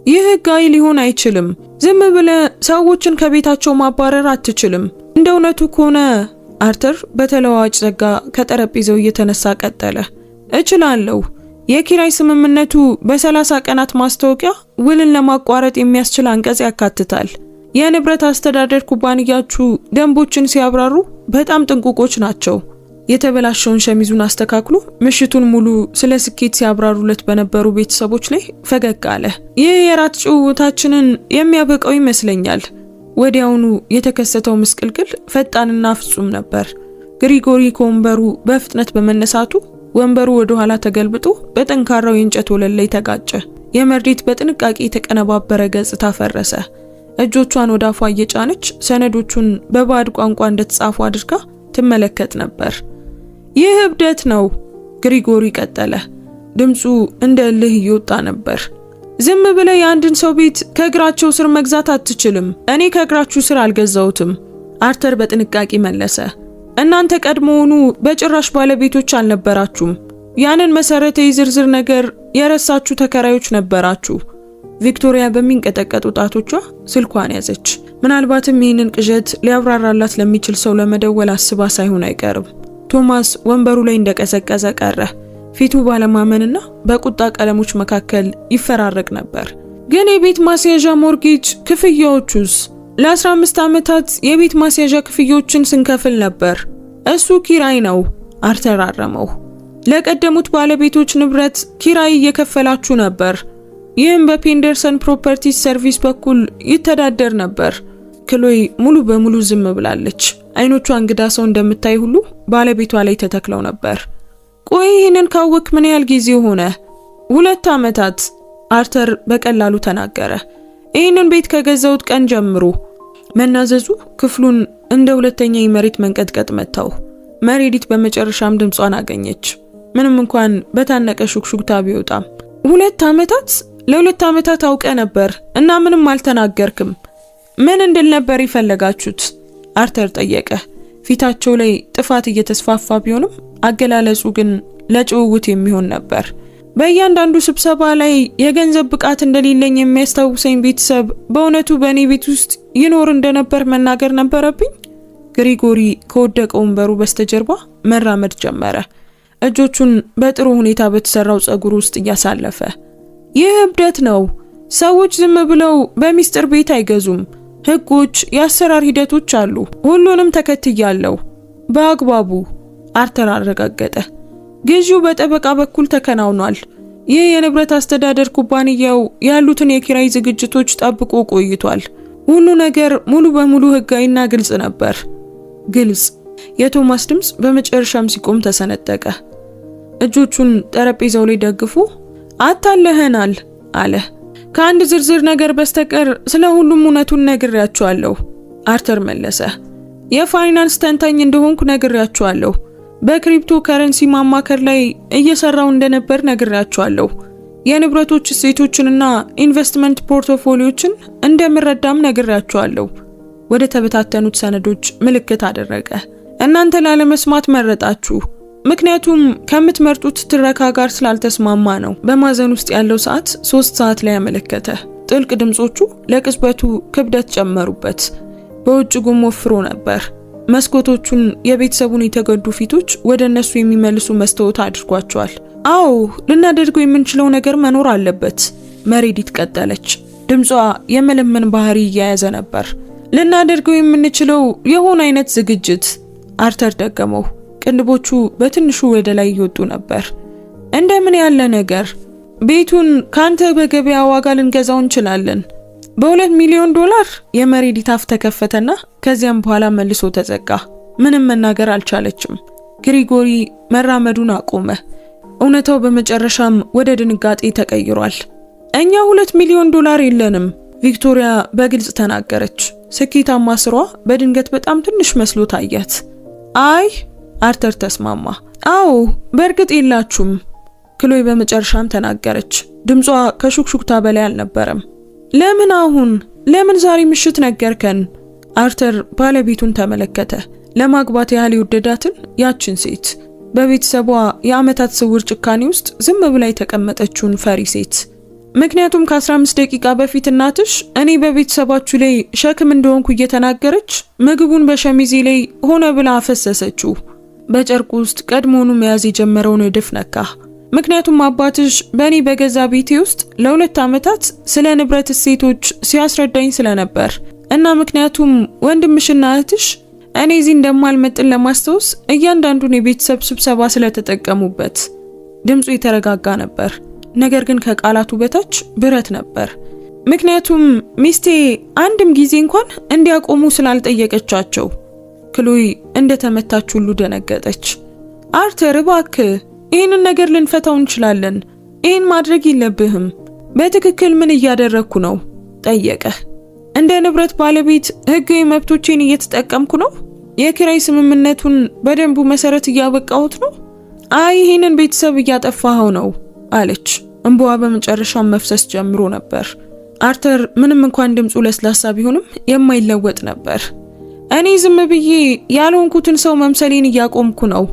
ይህ ህጋዊ ሊሆን አይችልም። ዝም ብለህ ሰዎችን ከቤታቸው ማባረር አትችልም። እንደ እውነቱ ከሆነ አርተር በተለዋዋጭ ጸጋ ከጠረጴዛው እየተነሳ ቀጠለ። እችላለሁ። የኪራይ ስምምነቱ በ30 ቀናት ማስታወቂያ ውልን ለማቋረጥ የሚያስችል አንቀጽ ያካትታል። የንብረት አስተዳደር ኩባንያችሁ ደንቦችን ሲያብራሩ በጣም ጥንቁቆች ናቸው። የተበላሸውን ሸሚዙን አስተካክሎ ምሽቱን ሙሉ ስለ ስኬት ሲያብራሩለት በነበሩ ቤተሰቦች ላይ ፈገግ አለ። ይህ የራት ጭውውታችንን የሚያበቃው ይመስለኛል። ወዲያውኑ የተከሰተው ምስቅልቅል ፈጣንና ፍጹም ነበር። ግሪጎሪ ከወንበሩ በፍጥነት በመነሳቱ ወንበሩ ወደ ኋላ ተገልብጦ በጠንካራው የእንጨት ወለል ላይ ተጋጨ። የመርዲት በጥንቃቄ የተቀነባበረ ገጽታ ፈረሰ። እጆቿን ወደ አፏ እየጫነች ሰነዶቹን በባዕድ ቋንቋ እንደተጻፉ አድርጋ ትመለከት ነበር። ይህ እብደት ነው፣ ግሪጎሪ ቀጠለ። ድምፁ እንደ እልህ እየወጣ ነበር። ዝም ብለህ የአንድን ሰው ቤት ከእግራቸው ስር መግዛት አትችልም። እኔ ከእግራችሁ ስር አልገዛውትም፣ አርተር በጥንቃቄ መለሰ። እናንተ ቀድሞውኑ በጭራሽ ባለቤቶች አልነበራችሁም። ያንን መሰረታዊ ዝርዝር ነገር የረሳችሁ ተከራዮች ነበራችሁ። ቪክቶሪያ በሚንቀጠቀጡ ጣቶቿ ስልኳን ያዘች። ምናልባትም ይህንን ቅዠት ሊያብራራላት ለሚችል ሰው ለመደወል አስባ ሳይሆን አይቀርም። ቶማስ ወንበሩ ላይ እንደቀዘቀዘ ቀረ። ፊቱ ባለማመንና በቁጣ ቀለሞች መካከል ይፈራረቅ ነበር። ግን የቤት ማስያዣ ሞርጌጅ ክፍያዎቹስ? ለ15 ዓመታት የቤት ማስያዣ ክፍያዎችን ስንከፍል ነበር። እሱ ኪራይ ነው። አርተር አረመው። ለቀደሙት ባለቤቶች ንብረት ኪራይ እየከፈላችሁ ነበር። ይህም በፔንደርሰን ፕሮፐርቲስ ሰርቪስ በኩል ይተዳደር ነበር። ክሎይ ሙሉ በሙሉ ዝም ብላለች። አይኖቿ እንግዳ ሰው እንደምታይ ሁሉ ባለቤቷ ላይ ተተክለው ነበር። ቆይ ይህንን ካወክ ምን ያህል ጊዜ ሆነ? 2 ዓመታት። አርተር በቀላሉ ተናገረ። ይህንን ቤት ከገዛሁት ቀን ጀምሮ። መናዘዙ ክፍሉን እንደ ሁለተኛ የመሬት መንቀጥቀጥ መታው። መሬዲት በመጨረሻም ድምጿን አገኘች። ምንም እንኳን በታነቀ ሹክሹክታ ቢወጣም 2 ዓመታት? ለ2 ዓመታት አውቀ ነበር እና ምንም አልተናገርክም። ምን እንድል ነበር የፈለጋችሁት? አርተር ጠየቀ። ፊታቸው ላይ ጥፋት እየተስፋፋ ቢሆንም አገላለጹ ግን ለጭውውት የሚሆን ነበር። በእያንዳንዱ ስብሰባ ላይ የገንዘብ ብቃት እንደሌለኝ የሚያስታውሰኝ ቤተሰብ በእውነቱ በእኔ ቤት ውስጥ ይኖር እንደነበር መናገር ነበረብኝ። ግሪጎሪ ከወደቀ ወንበሩ በስተጀርባ መራመድ ጀመረ፣ እጆቹን በጥሩ ሁኔታ በተሰራው ጸጉር ውስጥ እያሳለፈ። ይህ እብደት ነው። ሰዎች ዝም ብለው በሚስጥር ቤት አይገዙም። ህጎች፣ የአሰራር ሂደቶች አሉ። ሁሉንም ተከትያለሁ በአግባቡ። አርተር አረጋገጠ። ግዢው በጠበቃ በኩል ተከናውኗል። ይህ የንብረት አስተዳደር ኩባንያው ያሉትን የኪራይ ዝግጅቶች ጠብቆ ቆይቷል። ሁሉ ነገር ሙሉ በሙሉ ህጋዊና ግልጽ ነበር። ግልጽ። የቶማስ ድምጽ በመጨረሻም ሲቆም ተሰነጠቀ። እጆቹን ጠረጴዛው ላይ ደግፎ አታለህናል አለ። ከአንድ ዝርዝር ነገር በስተቀር ስለ ሁሉም እውነቱን ነግሬያችኋለሁ። አርተር መለሰ። የፋይናንስ ተንታኝ እንደሆንኩ ነግሬያችኋለሁ። በክሪፕቶ ከረንሲ ማማከር ላይ እየሰራው እንደነበር ነግሬያችኋለሁ። የንብረቶች እሴቶችንና ኢንቨስትመንት ፖርትፎሊዮችን እንደምረዳም ነግሬያችኋለሁ። ወደ ተበታተኑት ሰነዶች ምልክት አደረገ። እናንተ ላለመስማት መረጣችሁ፣ ምክንያቱም ከምትመርጡት ትረካ ጋር ስላልተስማማ ነው። በማዘን ውስጥ ያለው ሰዓት 3 ሰዓት ላይ ያመለከተ። ጥልቅ ድምጾቹ ለቅጽበቱ ክብደት ጨመሩበት። በውጭ ጉም ወፍሮ ነበር። መስኮቶቹን የቤተሰቡን የተገዱ ፊቶች ወደ እነሱ የሚመልሱ መስታወት አድርጓቸዋል። አዎ፣ ልናደርገው የምንችለው ነገር መኖር አለበት። መሬዲት ቀጠለች። ድምጿ የመለመን ባህሪ እየያዘ ነበር። ልናደርገው የምንችለው የሆነ አይነት ዝግጅት። አርተር ደገመው። ቅንድቦቹ በትንሹ ወደ ላይ ይወጡ ነበር። እንደምን ያለ ነገር? ቤቱን ካንተ በገበያ ዋጋ ልንገዛው እንችላለን። $2 ሚሊዮን። የመሬዲት አፍ ተከፈተና ከዚያም በኋላ መልሶ ተዘጋ። ምንም መናገር አልቻለችም። ግሪጎሪ መራመዱን አቆመ። እውነታው በመጨረሻም ወደ ድንጋጤ ተቀይሯል። እኛ $2 ሚሊዮን የለንም፣ ቪክቶሪያ በግልጽ ተናገረች። ስኬታማ ስሯ በድንገት በጣም ትንሽ መስሎ ታያት። አይ፣ አርተር ተስማማ። አዎ፣ በእርግጥ የላችሁም፣ ክሎይ በመጨረሻም ተናገረች። ድምጿ ከሹክሹክታ በላይ አልነበረም። ለምን አሁን? ለምን ዛሬ ምሽት ነገርከን? አርተር ባለቤቱን ተመለከተ። ለማግባት ያህል የወደዳትን ያችን ሴት፣ በቤተሰቧ የዓመታት ስውር ጭካኔ ውስጥ ዝም ብላ የተቀመጠችውን ፈሪ ሴት። ምክንያቱም ከ15 ደቂቃ በፊት እናትሽ እኔ በቤተሰባችሁ ላይ ሸክም እንደሆንኩ እየተናገረች ምግቡን በሸሚዜ ላይ ሆነ ብላ አፈሰሰችው። በጨርቁ ውስጥ ቀድሞውኑ መያዝ የጀመረውን እድፍ ነካ። ምክንያቱም አባትሽ በእኔ በገዛ ቤቴ ውስጥ ለ2 ዓመታት ስለ ንብረት እሴቶች ሲያስረዳኝ ስለነበር እና ምክንያቱም ወንድምሽና እህትሽ እኔ እዚህ እንደማልመጥን ለማስታወስ እያንዳንዱን የቤተሰብ ስብሰባ ስለተጠቀሙበት። ድምፁ የተረጋጋ ነበር፣ ነገር ግን ከቃላቱ በታች ብረት ነበር። ምክንያቱም ሚስቴ አንድም ጊዜ እንኳን እንዲያቆሙ ስላልጠየቀቻቸው። ክሎይ እንደተመታች ሁሉ ደነገጠች። አርተር እባክህ፣ ይህንን ነገር ልንፈታው እንችላለን። ይህን ማድረግ የለብህም። በትክክል ምን እያደረግኩ ነው? ጠየቀ። እንደ ንብረት ባለቤት ህጋዊ መብቶቼን እየተጠቀምኩ ነው? የኪራይ ስምምነቱን በደንቡ መሰረት እያበቃሁት ነው? አይ፣ ይህንን ቤተሰብ እያጠፋኸው ነው አለች። እንባዋ በመጨረሻም መፍሰስ ጀምሮ ነበር። አርተር ምንም እንኳን ድምፁ ለስላሳ ቢሆንም የማይለወጥ ነበር። እኔ ዝም ብዬ ያልሆንኩትን ሰው መምሰሌን እያቆምኩ ነው።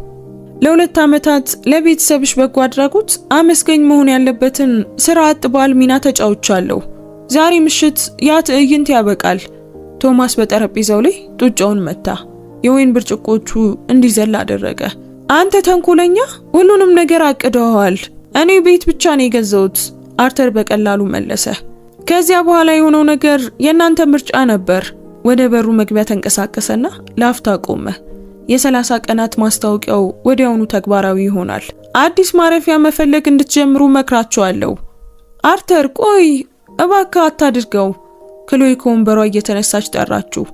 ለ2 ዓመታት ለቤተሰብሽ በጎ አድራጎት አመስገኝ መሆን ያለበትን ስራ አጥ ባል ሚና ተጫውቻለሁ። ዛሬ ምሽት ያ ትዕይንት ያበቃል። ቶማስ በጠረጴዛው ላይ ጡጫውን መታ። የወይን ብርጭቆቹ እንዲዘል አደረገ። አንተ ተንኮለኛ፣ ሁሉንም ነገር አቅደዋል። እኔ ቤት ብቻ ነው የገዛሁት፣ አርተር በቀላሉ መለሰ። ከዚያ በኋላ የሆነው ነገር የእናንተ ምርጫ ነበር። ወደ በሩ መግቢያ ተንቀሳቀሰና ላፍታ ቆመ። የ30 ቀናት ማስታወቂያው ወዲያውኑ ተግባራዊ ይሆናል። አዲስ ማረፊያ መፈለግ እንድትጀምሩ መክራችኋለሁ። አርተር ቆይ እባክህ አታድርገው። ክሎይ ከወንበሯ እየተነሳች ጠራችሁ።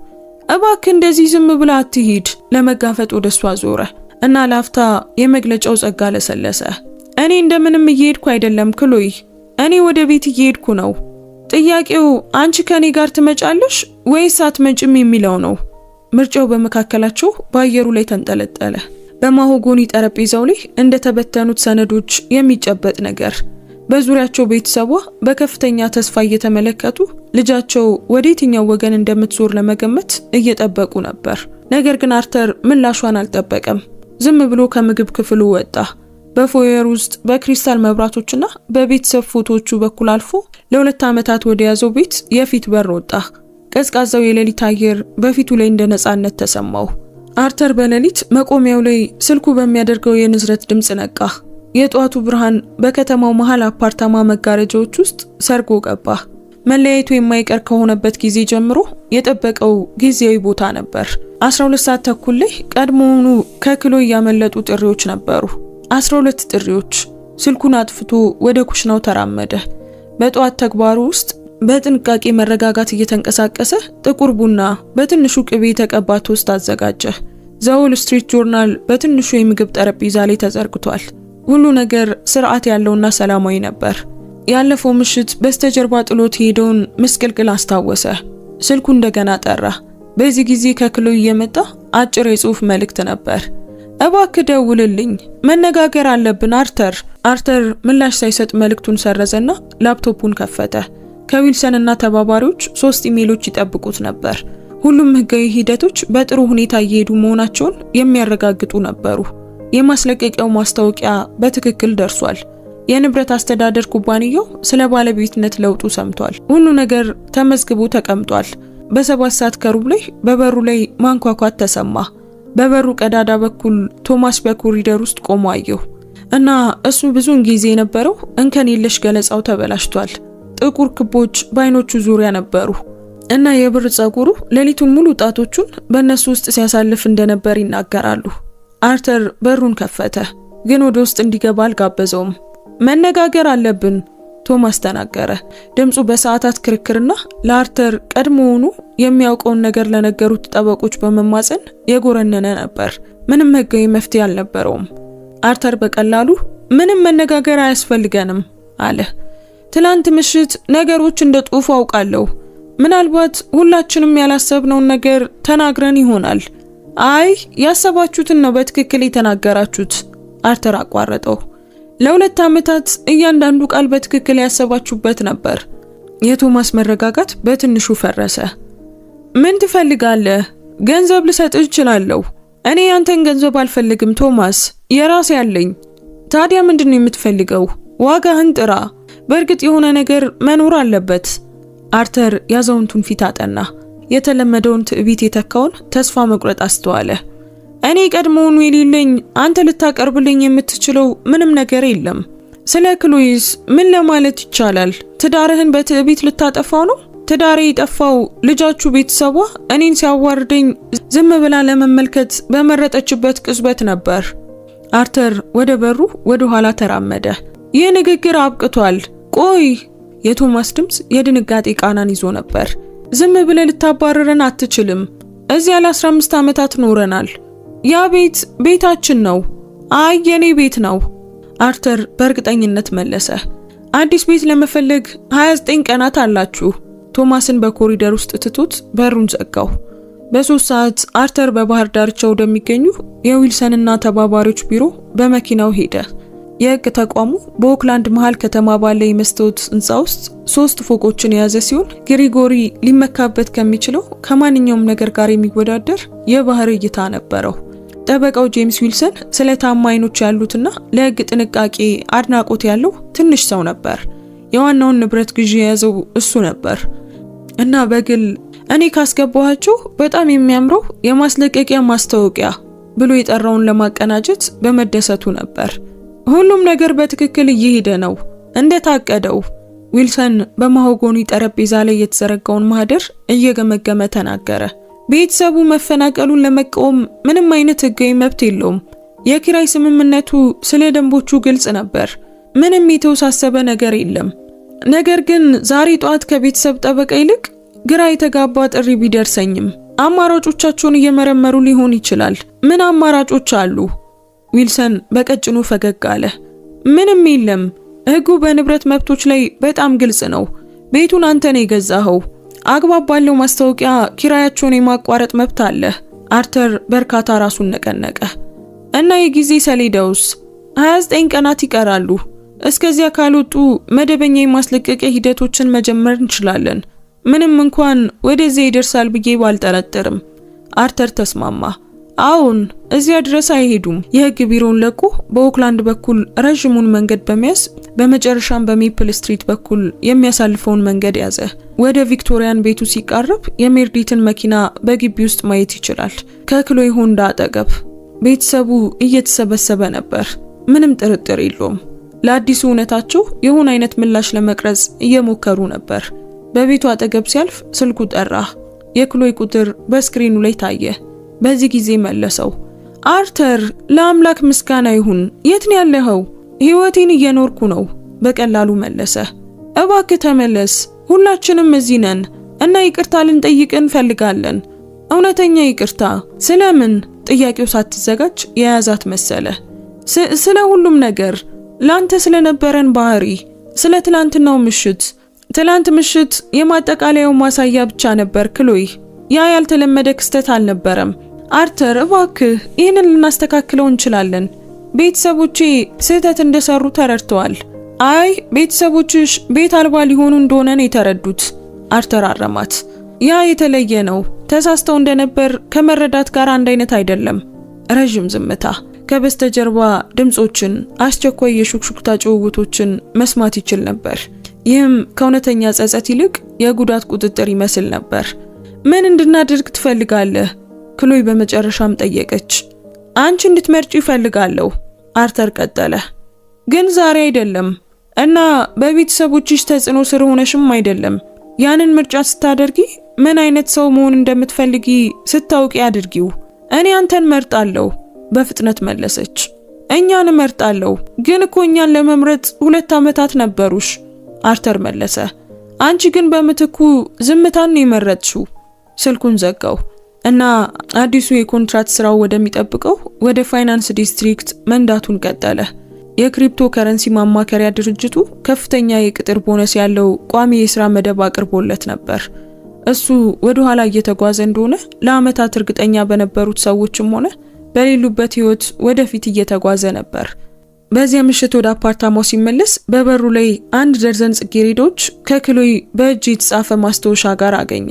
እባክህ እንደዚህ ዝም ብላ አትሂድ። ለመጋፈጥ ወደሷ ዞረ እና ላፍታ የመግለጫው ጸጋ ለሰለሰ። እኔ እንደምንም እየሄድኩ አይደለም ክሎይ፣ እኔ ወደ ቤት እየሄድኩ ነው። ጥያቄው አንቺ ከኔ ጋር ትመጫለሽ ወይስ አትመጭም የሚለው ነው። ምርጫው በመካከላቸው በአየሩ ላይ ተንጠለጠለ። በማሆጎኒ ጠረጴዛው ላይ እንደተበተኑት ሰነዶች የሚጨበጥ ነገር። በዙሪያቸው ቤተሰቧ በከፍተኛ ተስፋ እየተመለከቱ ልጃቸው ወዴትኛው ወገን እንደምትዞር ለመገመት እየጠበቁ ነበር። ነገር ግን አርተር ምላሿን አልጠበቀም። ዝም ብሎ ከምግብ ክፍሉ ወጣ። በፎየር ውስጥ በክሪስታል መብራቶችና በቤተሰብ ፎቶዎቹ በኩል አልፎ ለ2 ዓመታት ወደ ያዘው ቤት የፊት በር ወጣ። ቀዝቃዛው የሌሊት አየር በፊቱ ላይ እንደ ነፃነት ተሰማው። አርተር በሌሊት መቆሚያው ላይ ስልኩ በሚያደርገው የንዝረት ድምጽ ነቃ። የጧቱ ብርሃን በከተማው መሃል አፓርታማ መጋረጃዎች ውስጥ ሰርጎ ገባ። መለያየቱ የማይቀር ከሆነበት ጊዜ ጀምሮ የጠበቀው ጊዜያዊ ቦታ ነበር። 12 ሰዓት ተኩል ላይ ቀድሞውኑ ከክሎይ ያመለጡ ጥሪዎች ነበሩ። 12 ጥሪዎች። ስልኩን አጥፍቶ ወደ ኩሽናው ተራመደ። በጧት ተግባሩ ውስጥ በጥንቃቄ መረጋጋት እየተንቀሳቀሰ ጥቁር ቡና በትንሹ ቅቤ የተቀባ ቶስት አዘጋጀ። ዘ ዎል ስትሪት ጆርናል በትንሹ የምግብ ጠረጴዛ ላይ ተዘርግቷል። ሁሉ ነገር ስርዓት ያለውና ሰላማዊ ነበር። ያለፈው ምሽት በስተጀርባ ጥሎት ሄደውን ምስቅልቅል አስታወሰ። ስልኩ እንደገና ጠራ። በዚህ ጊዜ ከክሎይ የመጣ አጭር የጽሑፍ መልእክት ነበር። እባክህ ደውልልኝ፣ መነጋገር አለብን አርተር። አርተር ምላሽ ሳይሰጥ መልእክቱን ሰረዘና ላፕቶፑን ከፈተ። ከዊልሰን እና ተባባሪዎች 3 ኢሜሎች ይጠብቁት ነበር። ሁሉም ህጋዊ ሂደቶች በጥሩ ሁኔታ እየሄዱ መሆናቸውን የሚያረጋግጡ ነበሩ። የማስለቀቂያው ማስታወቂያ በትክክል ደርሷል። የንብረት አስተዳደር ኩባንያው ስለ ባለቤትነት ለውጡ ሰምቷል። ሁሉ ነገር ተመዝግቦ ተቀምጧል። በ7 ሰዓት ከሩብ ላይ በበሩ ላይ ማንኳኳት ተሰማ። በበሩ ቀዳዳ በኩል ቶማስ በኮሪደር ውስጥ ቆሞ አየሁ እና እሱ ብዙውን ጊዜ የነበረው እንከን የለሽ ገለጻው ተበላሽቷል። ጥቁር ክቦች በአይኖቹ ዙሪያ ነበሩ እና የብር ጸጉሩ ሌሊቱን ሙሉ ጣቶቹን በእነሱ ውስጥ ሲያሳልፍ እንደነበር ይናገራሉ። አርተር በሩን ከፈተ፣ ግን ወደ ውስጥ እንዲገባ አልጋበዘውም። መነጋገር አለብን ቶማስ ተናገረ። ድምፁ በሰዓታት ክርክርና ለአርተር ቀድሞውኑ የሚያውቀውን ነገር ለነገሩት ጠበቆች በመማፀን የጎረነነ ነበር። ምንም ህጋዊ መፍትሄ አልነበረውም። አርተር በቀላሉ ምንም መነጋገር አያስፈልገንም አለ። ትላንት ምሽት ነገሮች እንደ ጦፉ አውቃለሁ። ምናልባት ሁላችንም ያላሰብነውን ነገር ተናግረን ይሆናል። አይ ያሰባችሁትን ነው በትክክል የተናገራችሁት። አርተር አቋረጠው። ለ2 ዓመታት እያንዳንዱ ቃል በትክክል ያሰባችሁበት ነበር። የቶማስ መረጋጋት በትንሹ ፈረሰ። ምን ትፈልጋለህ? ገንዘብ ልሰጥህ እችላለሁ። እኔ ያንተን ገንዘብ አልፈልግም ቶማስ፣ የራሴ ያለኝ። ታዲያ ምንድነው የምትፈልገው? ዋጋህን ጥራ። በእርግጥ የሆነ ነገር መኖር አለበት። አርተር ያዛውንቱን ፊት አጠና። የተለመደውን ትዕቢት የተካውን ተስፋ መቁረጥ አስተዋለ። እኔ ቀድሞውኑ የሌለኝ አንተ ልታቀርብልኝ የምትችለው ምንም ነገር የለም። ስለ ክሎይስ ምን ለማለት ይቻላል? ትዳርህን በትዕቢት ልታጠፋው ነው? ትዳሬ የጠፋው ልጃችሁ ቤተሰቧ እኔን ሲያዋርደኝ ዝም ብላ ለመመልከት በመረጠችበት ቅጽበት ነበር። አርተር ወደ በሩ ወደ ኋላ ተራመደ። ይህ ንግግር አብቅቷል። ቆይ! የቶማስ ድምፅ የድንጋጤ ቃናን ይዞ ነበር። ዝም ብለህ ልታባረረን አትችልም። እዚያ ለ15 ዓመታት ኖረናል። ያ ቤት ቤታችን ነው። አይ የኔ ቤት ነው። አርተር በእርግጠኝነት መለሰ። አዲስ ቤት ለመፈለግ 29 ቀናት አላችሁ። ቶማስን በኮሪደር ውስጥ ትቶት በሩን ዘጋው። በ3 ሰዓት አርተር በባህር ዳርቻ ወደሚገኙ የዊልሰንና ተባባሪዎች ቢሮ በመኪናው ሄደ። የሕግ ተቋሙ በኦክላንድ መሃል ከተማ ባለ የመስታወት ህንጻ ውስጥ 3 ፎቆችን የያዘ ሲሆን ግሪጎሪ ሊመካበት ከሚችለው ከማንኛውም ነገር ጋር የሚወዳደር የባህር እይታ ነበረው። ጠበቃው ጄምስ ዊልሰን ስለ ታማኞች ያሉትና ለሕግ ጥንቃቄ አድናቆት ያለው ትንሽ ሰው ነበር። የዋናውን ንብረት ግዢ የያዘው እሱ ነበር እና በግል እኔ ካስገባኋቸው በጣም የሚያምረው የማስለቀቂያ ማስታወቂያ ብሎ የጠራውን ለማቀናጀት በመደሰቱ ነበር። ሁሉም ነገር በትክክል እየሄደ ነው እንደታቀደው። ዊልሰን በማሆጎኒ ጠረጴዛ ላይ የተዘረጋውን ማህደር እየገመገመ ተናገረ። ቤተሰቡ መፈናቀሉን ለመቃወም ምንም አይነት ህጋዊ መብት የለውም። የኪራይ ስምምነቱ ስለ ደንቦቹ ግልጽ ነበር። ምንም የተወሳሰበ ነገር የለም። ነገር ግን ዛሬ ጠዋት ከቤተሰብ ጠበቃ ይልቅ ግራ የተጋባ ጥሪ ቢደርሰኝም አማራጮቻቸውን እየመረመሩ ሊሆን ይችላል። ምን አማራጮች አሉ? ዊልሰን በቀጭኑ ፈገግ አለ። ምንም የለም። ህጉ በንብረት መብቶች ላይ በጣም ግልጽ ነው። ቤቱን አንተ ነህ የገዛኸው። አግባብ ባለው ማስታወቂያ ኪራያቸውን የማቋረጥ መብት አለ። አርተር በርካታ ራሱን ነቀነቀ። እና የጊዜ ሰሌዳውስ? 29 ቀናት ይቀራሉ። እስከዚያ ካልወጡ መደበኛ የማስለቀቂያ ሂደቶችን መጀመር እንችላለን። ምንም እንኳን ወደዚህ ይደርሳል ብዬ ባልጠረጥርም። አርተር ተስማማ። አሁን እዚያ ድረስ አይሄዱም። የህግ ቢሮውን ለቆ በኦክላንድ በኩል ረጅሙን መንገድ በመያዝ በመጨረሻም በሜፕል ስትሪት በኩል የሚያሳልፈውን መንገድ ያዘ። ወደ ቪክቶሪያን ቤቱ ሲቃረብ የሜርዲትን መኪና በግቢ ውስጥ ማየት ይችላል። ከክሎይ ሆንዳ አጠገብ ቤተሰቡ እየተሰበሰበ ነበር። ምንም ጥርጥር የለውም። ለአዲሱ እውነታቸው የሆነ አይነት ምላሽ ለመቅረጽ እየሞከሩ ነበር። በቤቱ አጠገብ ሲያልፍ ስልኩ ጠራ። የክሎይ ቁጥር በስክሪኑ ላይ ታየ። በዚህ ጊዜ መለሰው። አርተር፣ ለአምላክ ምስጋና ይሁን። የት ነው ያለኸው? ህይወቴን እየኖርኩ ነው፣ በቀላሉ መለሰ። እባክህ ተመለስ። ሁላችንም እዚህ ነን እና ይቅርታ ልንጠይቅህ እንፈልጋለን። እውነተኛ ይቅርታ። ስለምን? ጥያቄው ሳትዘጋጅ የያዛት መሰለ። ስለ ሁሉም ነገር፣ ላንተ ስለነበረን ባህሪ፣ ስለ ትላንትናው ምሽት። ትላንት ምሽት የማጠቃለያው ማሳያ ብቻ ነበር ክሎይ። ያ ያልተለመደ ክስተት አልነበረም። አርተር እባክህ፣ ይህንን ልናስተካክለው እንችላለን። ቤተሰቦቼ ስህተት እንደሰሩ ተረድተዋል። አይ ቤተሰቦችሽ ቤት አልባ ሊሆኑ እንደሆነ ነው የተረዱት። አርተር አረማት። ያ የተለየ ነው። ተሳስተው እንደነበር ከመረዳት ጋር አንድ አይነት አይደለም። ረጅም ዝምታ። ከበስተጀርባ ድምጾችን፣ አስቸኳይ የሹክሹክታ ጭውውቶችን መስማት ይችል ነበር። ይህም ከእውነተኛ ጸጸት ይልቅ የጉዳት ቁጥጥር ይመስል ነበር። ምን እንድናደርግ ትፈልጋለህ? ክሎይ በመጨረሻም ጠየቀች። አንቺ እንድትመርጪ ይፈልጋለሁ። አርተር ቀጠለ። ግን ዛሬ አይደለም እና በቤተሰቦችሽ ተጽዕኖ ስር ሆነሽም አይደለም። ያንን ምርጫ ስታደርጊ ምን አይነት ሰው መሆን እንደምትፈልጊ ስታውቂ አድርጊው። እኔ አንተን መርጣለሁ፣ በፍጥነት መለሰች። እኛን መርጣለሁ፣ ግን እኮ እኛን ለመምረጥ 2 ዓመታት ነበሩሽ። አርተር መለሰ። አንቺ ግን በምትኩ ዝምታን የመረጥሽው። ስልኩን ዘጋው እና አዲሱ የኮንትራት ስራው ወደሚጠብቀው ወደ ፋይናንስ ዲስትሪክት መንዳቱን ቀጠለ። የክሪፕቶ ከረንሲ ማማከሪያ ድርጅቱ ከፍተኛ የቅጥር ቦነስ ያለው ቋሚ የሥራ መደብ አቅርቦለት ነበር። እሱ ወደ ኋላ እየተጓዘ እንደሆነ ለዓመታት እርግጠኛ በነበሩት ሰዎችም ሆነ በሌሉበት ህይወት ወደፊት እየተጓዘ ነበር። በዚያ ምሽት ወደ አፓርታማው ሲመለስ በበሩ ላይ 1 ደርዘን ጽጌረዳዎች ከክሎይ በእጅ የተጻፈ ማስታወሻ ጋር አገኘ።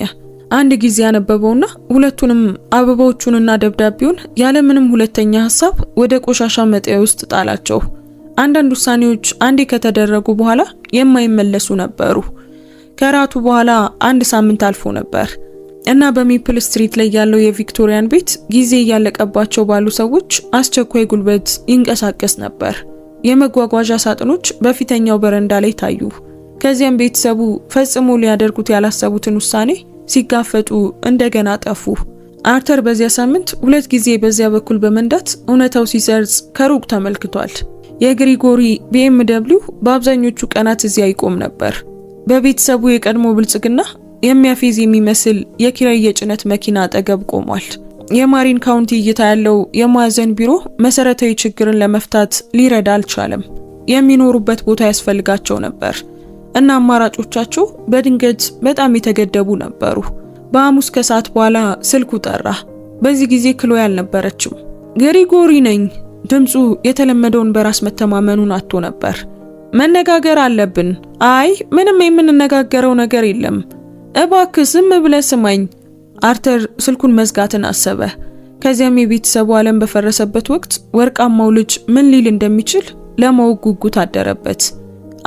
አንድ ጊዜ ያነበበውና ሁለቱንም አበባዎቹንና ደብዳቤውን ያለምንም ሁለተኛ ሐሳብ ወደ ቆሻሻ መጣያ ውስጥ ጣላቸው። አንዳንድ ውሳኔዎች አንዴ ከተደረጉ በኋላ የማይመለሱ ነበሩ። ከራቱ በኋላ 1 ሳምንት አልፎ ነበር እና በሜፕል ስትሪት ላይ ያለው የቪክቶሪያን ቤት ጊዜ ያለቀባቸው ባሉ ሰዎች አስቸኳይ ጉልበት ይንቀሳቀስ ነበር። የመጓጓዣ ሳጥኖች በፊተኛው በረንዳ ላይ ታዩ። ከዚያም ቤተሰቡ ፈጽሞ ሊያደርጉት ያላሰቡትን ውሳኔ ሲጋፈጡ እንደገና ጠፉ። አርተር በዚያ ሳምንት 2 ጊዜ በዚያ በኩል በመንዳት እውነታው ሲሰርጽ ከሩቅ ተመልክቷል። የግሪጎሪ BMW በአብዛኞቹ ቀናት እዚያ ይቆም ነበር። በቤተሰቡ የቀድሞ ብልጽግና የሚያፌዝ የሚመስል የኪራይ የጭነት መኪና አጠገብ ቆሟል። የማሪን ካውንቲ እይታ ያለው የማዕዘን ቢሮ መሰረታዊ ችግርን ለመፍታት ሊረዳ አልቻለም። የሚኖሩበት ቦታ ያስፈልጋቸው ነበር እና አማራጮቻቸው በድንገት በጣም የተገደቡ ነበሩ። በሐሙስ ከሰዓት በኋላ ስልኩ ጠራ። በዚህ ጊዜ ክሎይ አልነበረችም። ግሪጎሪ ነኝ። ድምፁ የተለመደውን በራስ መተማመኑን አጥቶ ነበር። መነጋገር አለብን። አይ ምንም የምንነጋገረው ነገር የለም። እባክህ ዝም ብለህ ስማኝ። አርተር ስልኩን መዝጋትን አሰበ። ከዚያም የቤተሰቡ ዓለም በፈረሰበት ወቅት ወርቃማው ልጅ ምን ሊል እንደሚችል ለማወቅ ጉጉት አደረበት።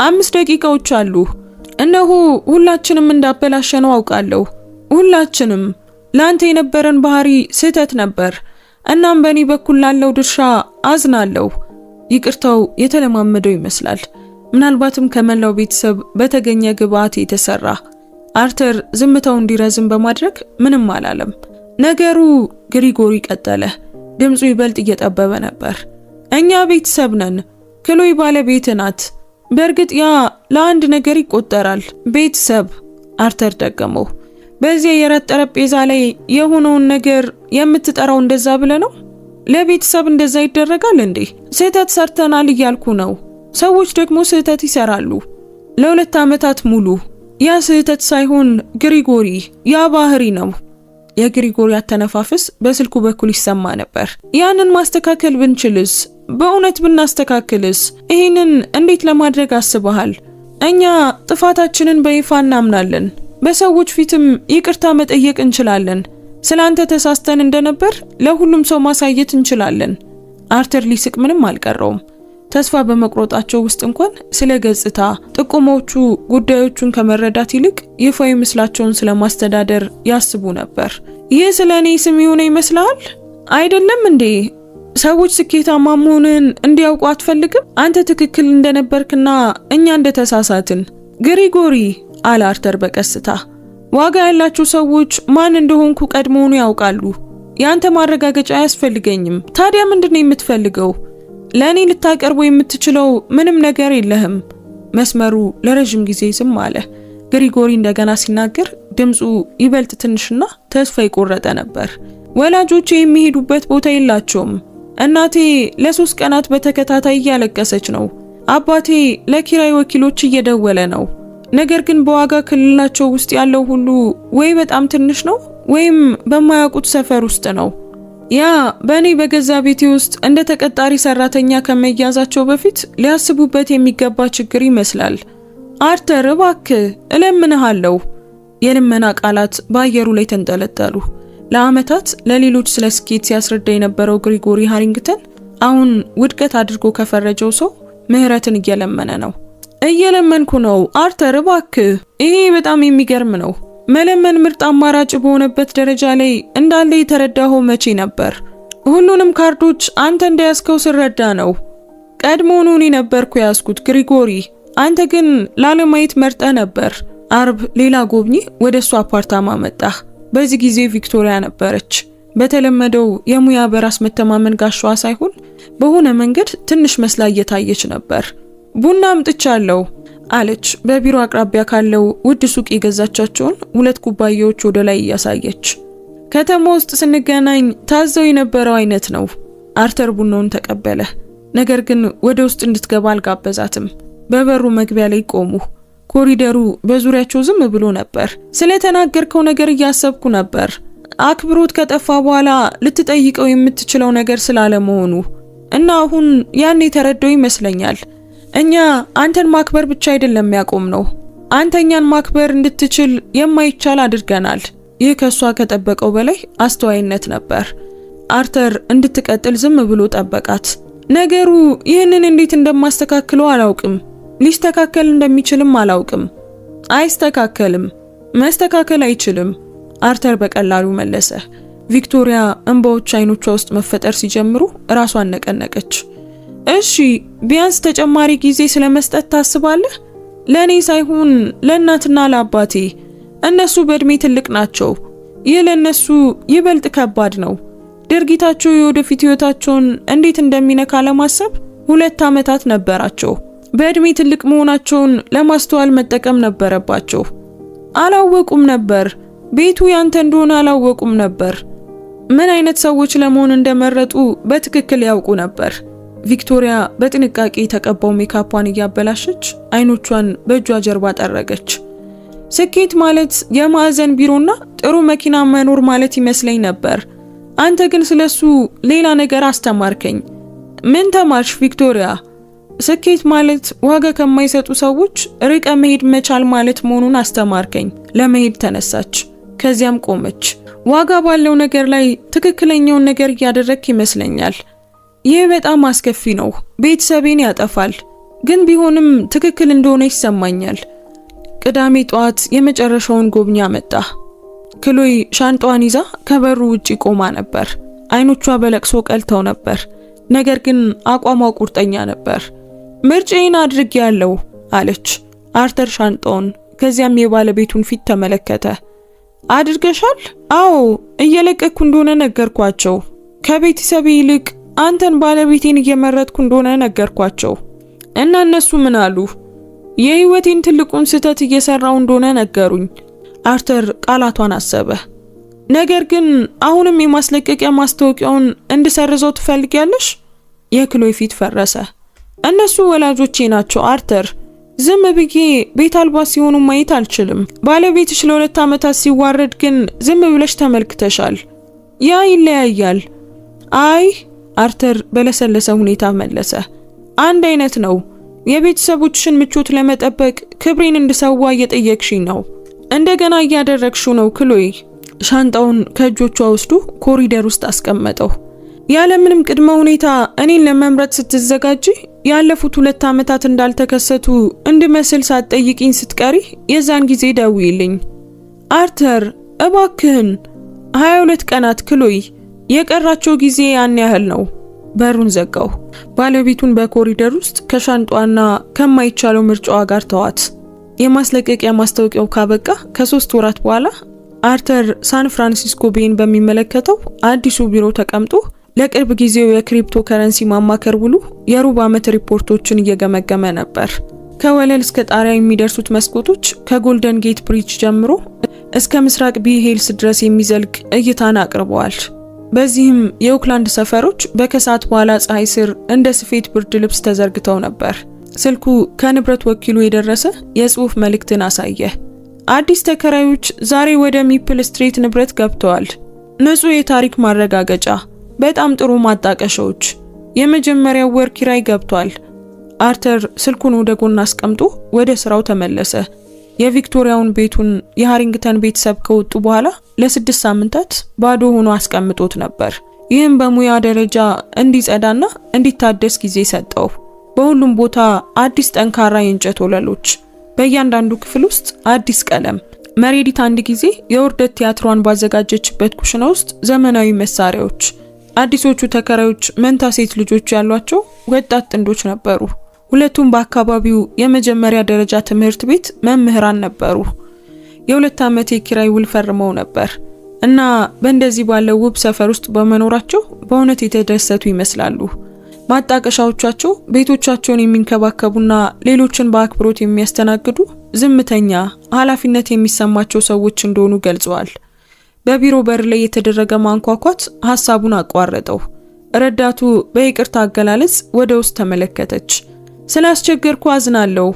5 ደቂቃዎች አሉ። እነሆ ሁላችንም እንዳበላሸነው አውቃለሁ። ሁላችንም ላንተ የነበረን ባህሪ ስህተት ነበር። እናም በእኔ በኩል ላለው ድርሻ አዝናለሁ። ይቅርታው የተለማመደው ይመስላል። ምናልባትም ከመላው ቤተሰብ በተገኘ ግብዓት የተሰራ። አርተር ዝምታው እንዲረዝም በማድረግ ምንም አላለም። ነገሩ ግሪጎሪ ቀጠለ። ድምፁ ይበልጥ እየጠበበ ነበር። እኛ ቤተሰብ ነን። ክሎይ ባለቤት ናት። በእርግጥ ያ ለአንድ ነገር ይቆጠራል። ቤተሰብ፣ አርተር ደገመው። በዚያ የራት ጠረጴዛ ላይ የሆነውን ነገር የምትጠራው እንደዛ ብለ ነው? ለቤተሰብ እንደዛ ይደረጋል እንዴ? ስህተት ሰርተናል እያልኩ ነው። ሰዎች ደግሞ ስህተት ይሰራሉ። ለ2 ዓመታት ሙሉ ያ ስህተት ሳይሆን ግሪጎሪ፣ ያ ባህሪ ነው። የግሪጎሪ አተነፋፈስ በስልኩ በኩል ይሰማ ነበር። ያንን ማስተካከል ብንችልስ? በእውነት ብናስተካክልስ? ይህንን እንዴት ለማድረግ አስበሃል? እኛ ጥፋታችንን በይፋ እናምናለን። በሰዎች ፊትም ይቅርታ መጠየቅ እንችላለን። ስላንተ ተሳስተን እንደነበር ለሁሉም ሰው ማሳየት እንችላለን። አርተር ሊስቅ ምንም አልቀረውም። ተስፋ በመቁረጣቸው ውስጥ እንኳን ስለ ገጽታ ጥቁሞቹ ጉዳዮቹን ከመረዳት ይልቅ ይፋዊ ምስላቸውን ስለማስተዳደር ያስቡ ነበር። ይህ ስለኔ ስም የሆነ ይመስላል አይደለም እንዴ? ሰዎች ስኬታማ መሆንን እንዲያውቁ አትፈልግም? አንተ ትክክል እንደነበርክና እኛ እንደተሳሳትን። ግሪጎሪ፣ አለ አርተር በቀስታ፣ ዋጋ ያላቸው ሰዎች ማን እንደሆንኩ ቀድሞውኑ ያውቃሉ። ያንተ ማረጋገጫ አያስፈልገኝም። ታዲያ ምንድነው የምትፈልገው? ለኔ ልታቀርበው የምትችለው ምንም ነገር የለህም። መስመሩ ለረጅም ጊዜ ዝም አለ። ግሪጎሪ እንደገና ሲናገር ድምፁ ይበልጥ ትንሽና ተስፋ የቆረጠ ነበር። ወላጆቼ የሚሄዱበት ቦታ የላቸውም። እናቴ ለ3 ቀናት በተከታታይ እያለቀሰች ነው። አባቴ ለኪራይ ወኪሎች እየደወለ ነው። ነገር ግን በዋጋ ክልላቸው ውስጥ ያለው ሁሉ ወይ በጣም ትንሽ ነው ወይም በማያውቁት ሰፈር ውስጥ ነው። ያ በእኔ በገዛ ቤቴ ውስጥ እንደ ተቀጣሪ ሰራተኛ ከመያዛቸው በፊት ሊያስቡበት የሚገባ ችግር ይመስላል። አርተር እባክህ እለምንሃለሁ። የልመና ቃላት በአየሩ ላይ ተንጠለጠሉ። ለዓመታት ለሌሎች ስለ ስኬት ሲያስረዳ የነበረው ግሪጎሪ ሃሪንግተን አሁን ውድቀት አድርጎ ከፈረጀው ሰው ምህረትን እየለመነ ነው። እየለመንኩ ነው አርተር እባክህ። ይሄ በጣም የሚገርም ነው። መለመን ምርጥ አማራጭ በሆነበት ደረጃ ላይ እንዳለ የተረዳኸው መቼ ነበር? ሁሉንም ካርዶች አንተ እንደያዝከው ስረዳ ነው። ቀድሞውኑ እኔ ነበርኩ ያዝኩት ግሪጎሪ፣ አንተ ግን ላለማየት መርጠህ ነበር። አርብ ሌላ ጎብኚ ወደ እሱ አፓርታማ መጣ። በዚህ ጊዜ ቪክቶሪያ ነበረች። በተለመደው የሙያ በራስ መተማመን ጋሻዋ ሳይሆን በሆነ መንገድ ትንሽ መስላ እየታየች ነበር። ቡና አምጥቻለሁ አለች በቢሮ አቅራቢያ ካለው ውድ ሱቅ የገዛቻቸውን 2 ኩባያዎች ወደ ላይ እያሳየች። ከተማ ውስጥ ስንገናኝ ታዘው የነበረው አይነት ነው። አርተር ቡናውን ተቀበለ። ነገር ግን ወደ ውስጥ እንድትገባ አልጋበዛትም። በበሩ መግቢያ ላይ ቆሙ። ኮሪደሩ በዙሪያቸው ዝም ብሎ ነበር። ስለተናገርከው ነገር እያሰብኩ ነበር። አክብሮት ከጠፋ በኋላ ልትጠይቀው የምትችለው ነገር ስላለመሆኑ እና አሁን ያን የተረዳው ይመስለኛል። እኛ አንተን ማክበር ብቻ አይደለም ያቆም ነው። አንተኛን ማክበር እንድትችል የማይቻል አድርገናል። ይህ ከሷ ከጠበቀው በላይ አስተዋይነት ነበር። አርተር እንድትቀጥል ዝም ብሎ ጠበቃት። ነገሩ ይህንን እንዴት እንደማስተካክለው አላውቅም። ሊስተካከል እንደሚችልም አላውቅም። አይስተካከልም። መስተካከል አይችልም። አርተር በቀላሉ መለሰ። ቪክቶሪያ እንባዎች አይኖቿ ውስጥ መፈጠር ሲጀምሩ ራሷን ነቀነቀች። እሺ ቢያንስ ተጨማሪ ጊዜ ስለመስጠት ታስባለህ? ለኔ ሳይሆን ለእናትና ለአባቴ። እነሱ በእድሜ ትልቅ ናቸው። ይህ ለነሱ ይበልጥ ከባድ ነው። ድርጊታቸው የወደፊት ህይወታቸውን እንዴት እንደሚነካ ለማሰብ 2 ዓመታት ነበራቸው። በእድሜ ትልቅ መሆናቸውን ለማስተዋል መጠቀም ነበረባቸው። አላወቁም ነበር። ቤቱ ያንተ እንደሆነ አላወቁም ነበር። ምን አይነት ሰዎች ለመሆን እንደመረጡ በትክክል ያውቁ ነበር። ቪክቶሪያ በጥንቃቄ የተቀባው ሜካፓን እያበላሸች አይኖቿን በእጇ ጀርባ ጠረገች። ስኬት ማለት የማዕዘን ቢሮና ጥሩ መኪና መኖር ማለት ይመስለኝ ነበር። አንተ ግን ስለሱ ሌላ ነገር አስተማርከኝ። ምን ተማርሽ ቪክቶሪያ? ስኬት ማለት ዋጋ ከማይሰጡ ሰዎች ርቀ መሄድ መቻል ማለት መሆኑን አስተማርከኝ። ለመሄድ ተነሳች። ከዚያም ቆመች። ዋጋ ባለው ነገር ላይ ትክክለኛውን ነገር እያደረክ ይመስለኛል። ይህ በጣም አስከፊ ነው። ቤተሰቤን ያጠፋል። ግን ቢሆንም ትክክል እንደሆነ ይሰማኛል። ቅዳሜ ጠዋት የመጨረሻውን ጎብኛ መጣ። ክሎይ ሻንጣዋን ይዛ ከበሩ ውጪ ቆማ ነበር። አይኖቿ በለቅሶ ቀልተው ነበር። ነገር ግን አቋሟ ቁርጠኛ ነበር። ምርጫዬን አድርጌያለሁ አለች። አርተር ሻንጣውን ከዚያም የባለቤቱን ፊት ተመለከተ። አድርገሻል? አዎ፣ እየለቀኩ እንደሆነ ነገርኳቸው። ከቤተሰቤ ይልቅ አንተን ባለቤቴን እየመረጥኩ እንደሆነ ነገርኳቸው እና እነሱ ምን አሉ? የህይወቴን ትልቁን ስህተት እየሰራው እንደሆነ ነገሩኝ። አርተር ቃላቷን አሰበ። ነገር ግን አሁንም የማስለቀቂያ ማስታወቂያውን እንድሰርዘው ትፈልጊያለሽ? የክሎይ ፊት ፈረሰ። እነሱ ወላጆቼ ናቸው አርተር። ዝም ብዬ ቤት አልባ ሲሆኑ ማየት አልችልም። ባለቤትሽ ለ2 ዓመታት ሲዋረድ ግን ዝም ብለሽ ተመልክተሻል። ያ ይለያያል። አይ፣ አርተር በለሰለሰ ሁኔታ መለሰ። አንድ አይነት ነው። የቤተሰቦችሽን ምቾት ለመጠበቅ ክብሬን እንድሰዋ እየጠየቅሽኝ ነው። እንደገና እያደረግሽው ነው ክሎይ። ሻንጣውን ከእጆቿ ወስዶ ኮሪደር ውስጥ አስቀመጠው። ያለምንም ቅድመ ሁኔታ እኔን ለመምረጥ ስትዘጋጂ ያለፉት 2 ዓመታት እንዳልተከሰቱ እንድመስል ሳትጠይቂኝ ስትቀሪ የዛን ጊዜ ደውይልኝ። አርተር እባክህን። 22 ቀናት ክሎይ፣ የቀራቸው ጊዜ ያን ያህል ነው። በሩን ዘጋው። ባለቤቱን በኮሪደር ውስጥ ከሻንጧና ከማይቻለው ምርጫዋ ጋር ተዋት። የማስለቀቂያ ማስታወቂያው ካበቃ ከ3 ወራት በኋላ አርተር ሳን ፍራንሲስኮ ቤን በሚመለከተው አዲሱ ቢሮ ተቀምጦ ለቅርብ ጊዜው የክሪፕቶ ከረንሲ ማማከር ውሉ የሩብ ዓመት ሪፖርቶችን እየገመገመ ነበር። ከወለል እስከ ጣሪያ የሚደርሱት መስኮቶች ከጎልደን ጌት ብሪጅ ጀምሮ እስከ ምስራቅ ቢሄልስ ድረስ የሚዘልቅ እይታን አቅርበዋል። በዚህም የኦክላንድ ሰፈሮች በከሰዓት በኋላ ፀሐይ ስር እንደ ስፌት ብርድ ልብስ ተዘርግተው ነበር። ስልኩ ከንብረት ወኪሉ የደረሰ የጽሑፍ መልእክትን አሳየ። አዲስ ተከራዮች ዛሬ ወደ ሚፕል ስትሬት ንብረት ገብተዋል። ንጹህ የታሪክ ማረጋገጫ፣ በጣም ጥሩ ማጣቀሻዎች፣ የመጀመሪያው ወር ኪራይ ገብቷል። አርተር ስልኩን ወደ ጎን አስቀምጦ ወደ ስራው ተመለሰ። የቪክቶሪያውን ቤቱን የሃሪንግተን ቤተሰብ ከወጡ በኋላ ለ6 ሳምንታት ባዶ ሆኖ አስቀምጦት ነበር። ይህም በሙያ ደረጃ እንዲጸዳና እንዲታደስ ጊዜ ሰጠው። በሁሉም ቦታ አዲስ ጠንካራ የእንጨት ወለሎች፣ በእያንዳንዱ ክፍል ውስጥ አዲስ ቀለም። መሬዲት አንድ ጊዜ የውርደት ቲያትሯን ባዘጋጀችበት ኩሽና ውስጥ ዘመናዊ መሳሪያዎች። አዲሶቹ ተከራዮች መንታ ሴት ልጆች ያሏቸው ወጣት ጥንዶች ነበሩ። ሁለቱም በአካባቢው የመጀመሪያ ደረጃ ትምህርት ቤት መምህራን ነበሩ። የ2 ዓመት የኪራይ ውል ፈርመው ነበር እና በእንደዚህ ባለው ውብ ሰፈር ውስጥ በመኖራቸው በእውነት የተደሰቱ ይመስላሉ። ማጣቀሻዎቻቸው ቤቶቻቸውን የሚንከባከቡና ሌሎችን በአክብሮት የሚያስተናግዱ ዝምተኛ፣ ኃላፊነት የሚሰማቸው ሰዎች እንደሆኑ ገልጸዋል። በቢሮ በር ላይ የተደረገ ማንኳኳት ሐሳቡን አቋረጠው። ረዳቱ በይቅርታ አገላለጽ ወደ ውስጥ ተመለከተች። ስላስቸገርኩ አዝናለሁ።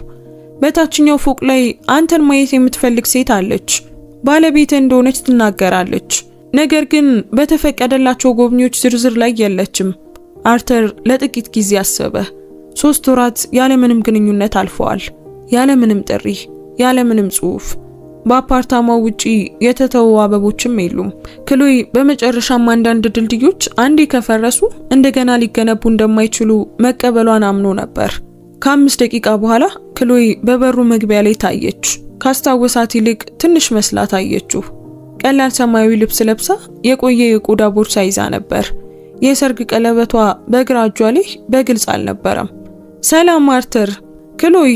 በታችኛው ፎቅ ላይ አንተን ማየት የምትፈልግ ሴት አለች። ባለቤት እንደሆነች ትናገራለች። ነገር ግን በተፈቀደላቸው ጎብኚዎች ዝርዝር ላይ የለችም። አርተር ለጥቂት ጊዜ አሰበ። 3 ወራት ያለምንም ግንኙነት አልፈዋል። ያለምንም ጥሪ፣ ያለምንም ጽሑፍ። በአፓርታማው ውጪ የተተዉ አበቦችም የሉም። ክሎይ በመጨረሻም አንዳንድ ድልድዮች አንዴ ከፈረሱ እንደገና ሊገነቡ እንደማይችሉ መቀበሏን አምኖ ነበር። ከ5 ደቂቃ በኋላ ክሎይ በበሩ መግቢያ ላይ ታየች። ካስታወሳት ይልቅ ትንሽ መስላ ታየችው። ቀላል ሰማያዊ ልብስ ለብሳ የቆየ የቆዳ ቦርሳ ይዛ ነበር። የሰርግ ቀለበቷ በግራ እጇ ላይ በግልጽ አልነበረም። ሰላም አርተር። ክሎይ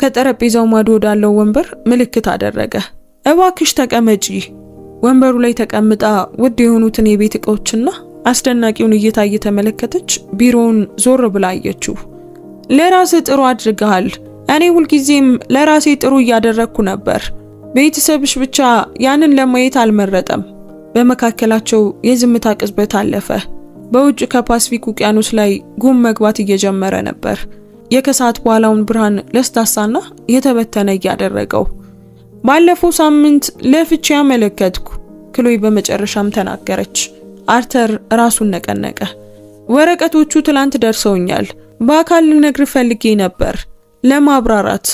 ከጠረጴዛው ማዶ ወዳለው ወንበር ምልክት አደረገ። እባክሽ ተቀመጪ። ወንበሩ ላይ ተቀምጣ ውድ የሆኑትን የቤት ዕቃዎችና አስደናቂውን እይታ እየተመለከተች ቢሮውን ዞር ብላ አየችው። ለራሴ ጥሩ አድርገሃል። እኔ ሁልጊዜም ለራሴ ጥሩ እያደረግኩ ነበር። ቤተሰብሽ ብቻ ያንን ለማየት አልመረጠም። በመካከላቸው የዝምታ ቅጽበት አለፈ። በውጭ ከፓሲፊክ ውቅያኖስ ላይ ጉም መግባት እየጀመረ ነበር። የከሰዓት በኋላውን ብርሃን ለስላሳና የተበተነ እያደረገው። ባለፈው ሳምንት ለፍቺ ያመለከትኩ፣ ክሎይ በመጨረሻም ተናገረች። አርተር ራሱን ነቀነቀ። ወረቀቶቹ ትላንት ደርሰውኛል። በአካል ልነግር ፈልጌ ነበር። ለማብራራት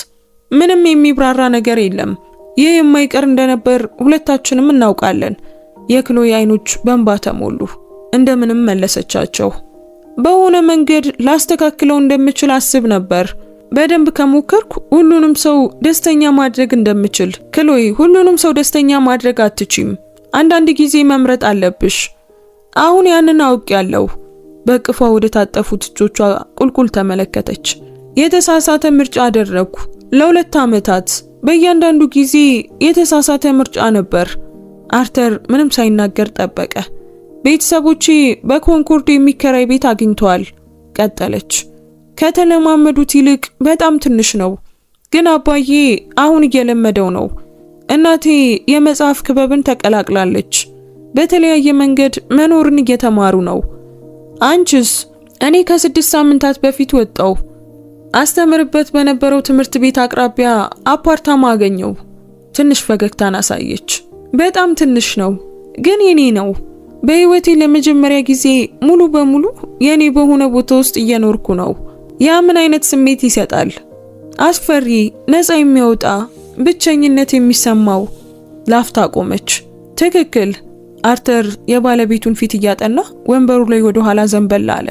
ምንም የሚብራራ ነገር የለም። ይህ የማይቀር እንደነበር ሁለታችንም እናውቃለን። የክሎይ አይኖች በእንባ ተሞሉ። እንደምንም መለሰቻቸው። በሆነ መንገድ ላስተካክለው እንደምችል አስብ ነበር። በደንብ ከሞከርኩ ሁሉንም ሰው ደስተኛ ማድረግ እንደምችል። ክሎይ፣ ሁሉንም ሰው ደስተኛ ማድረግ አትችም። አንዳንድ ጊዜ መምረጥ አለብሽ። አሁን ያንን አውቄያለሁ። በቅፏ ወደ ታጠፉት እጆቿ ቁልቁል ተመለከተች። የተሳሳተ ምርጫ አደረግኩ። ለ2 ዓመታት በእያንዳንዱ ጊዜ የተሳሳተ ምርጫ ነበር። አርተር ምንም ሳይናገር ጠበቀ። ቤተሰቦቼ በኮንኮርድ የሚከራይ ቤት አግኝተዋል፣ ቀጠለች። ከተለማመዱት ይልቅ በጣም ትንሽ ነው፣ ግን አባዬ አሁን እየለመደው ነው። እናቴ የመጽሐፍ ክበብን ተቀላቅላለች። በተለያየ መንገድ መኖርን እየተማሩ ነው። አንቺስ? እኔ ከ6 ሳምንታት በፊት ወጣው። አስተምርበት በነበረው ትምህርት ቤት አቅራቢያ አፓርታማ አገኘው። ትንሽ ፈገግታን አሳየች። በጣም ትንሽ ነው፣ ግን የኔ ነው። በህይወቴ ለመጀመሪያ ጊዜ ሙሉ በሙሉ የኔ በሆነ ቦታ ውስጥ እየኖርኩ ነው። ያ ምን አይነት ስሜት ይሰጣል? አስፈሪ፣ ነፃ የሚያወጣ፣ ብቸኝነት የሚሰማው። ላፍታ ቆመች። ትክክል። አርተር የባለቤቱን ፊት እያጠና ወንበሩ ላይ ወደ ኋላ ዘንበል አለ።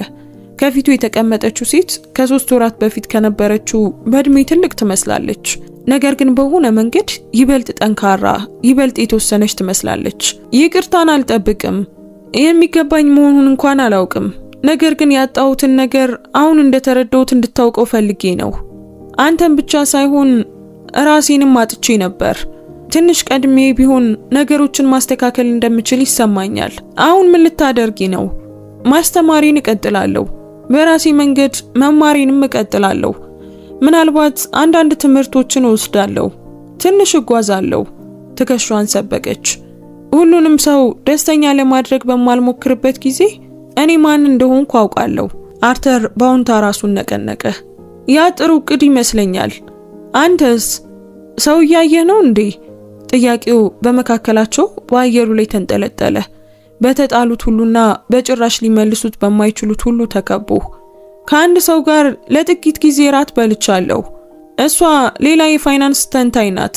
ከፊቱ የተቀመጠችው ሴት ከ3 ወራት በፊት ከነበረችው በእድሜ ትልቅ ትመስላለች። ነገር ግን በሆነ መንገድ ይበልጥ ጠንካራ፣ ይበልጥ የተወሰነች ትመስላለች። ይቅርታን አልጠብቅም። የሚገባኝ መሆኑን እንኳን አላውቅም። ነገር ግን ያጣሁትን ነገር አሁን እንደተረዳሁት እንድታውቀው ፈልጌ ነው። አንተን ብቻ ሳይሆን ራሴንም አጥቼ ነበር። ትንሽ ቀድሜ ቢሆን ነገሮችን ማስተካከል እንደምችል ይሰማኛል። አሁን ምን ልታደርጊ ነው? ማስተማሪን እቀጥላለሁ። በራሴ መንገድ መማሪንም እቀጥላለሁ። ምናልባት አንዳንድ ትምህርቶችን እወስዳለሁ። ትንሽ እጓዛለሁ። ትከሻዋን ሰበቀች። ሁሉንም ሰው ደስተኛ ለማድረግ በማልሞክርበት ጊዜ እኔ ማን እንደሆንኩ አውቃለሁ። አርተር በአዎንታ ራሱን ነቀነቀ። ያ ጥሩ ዕቅድ ይመስለኛል። አንተስ? ሰው እያየህ ነው እንዴ? ጥያቄው በመካከላቸው በአየሩ ላይ ተንጠለጠለ። በተጣሉት ሁሉና በጭራሽ ሊመልሱት በማይችሉት ሁሉ ተከቦ ከአንድ ሰው ጋር ለጥቂት ጊዜ ራት በልቻለሁ። እሷ ሌላ የፋይናንስ ተንታኝ ናት።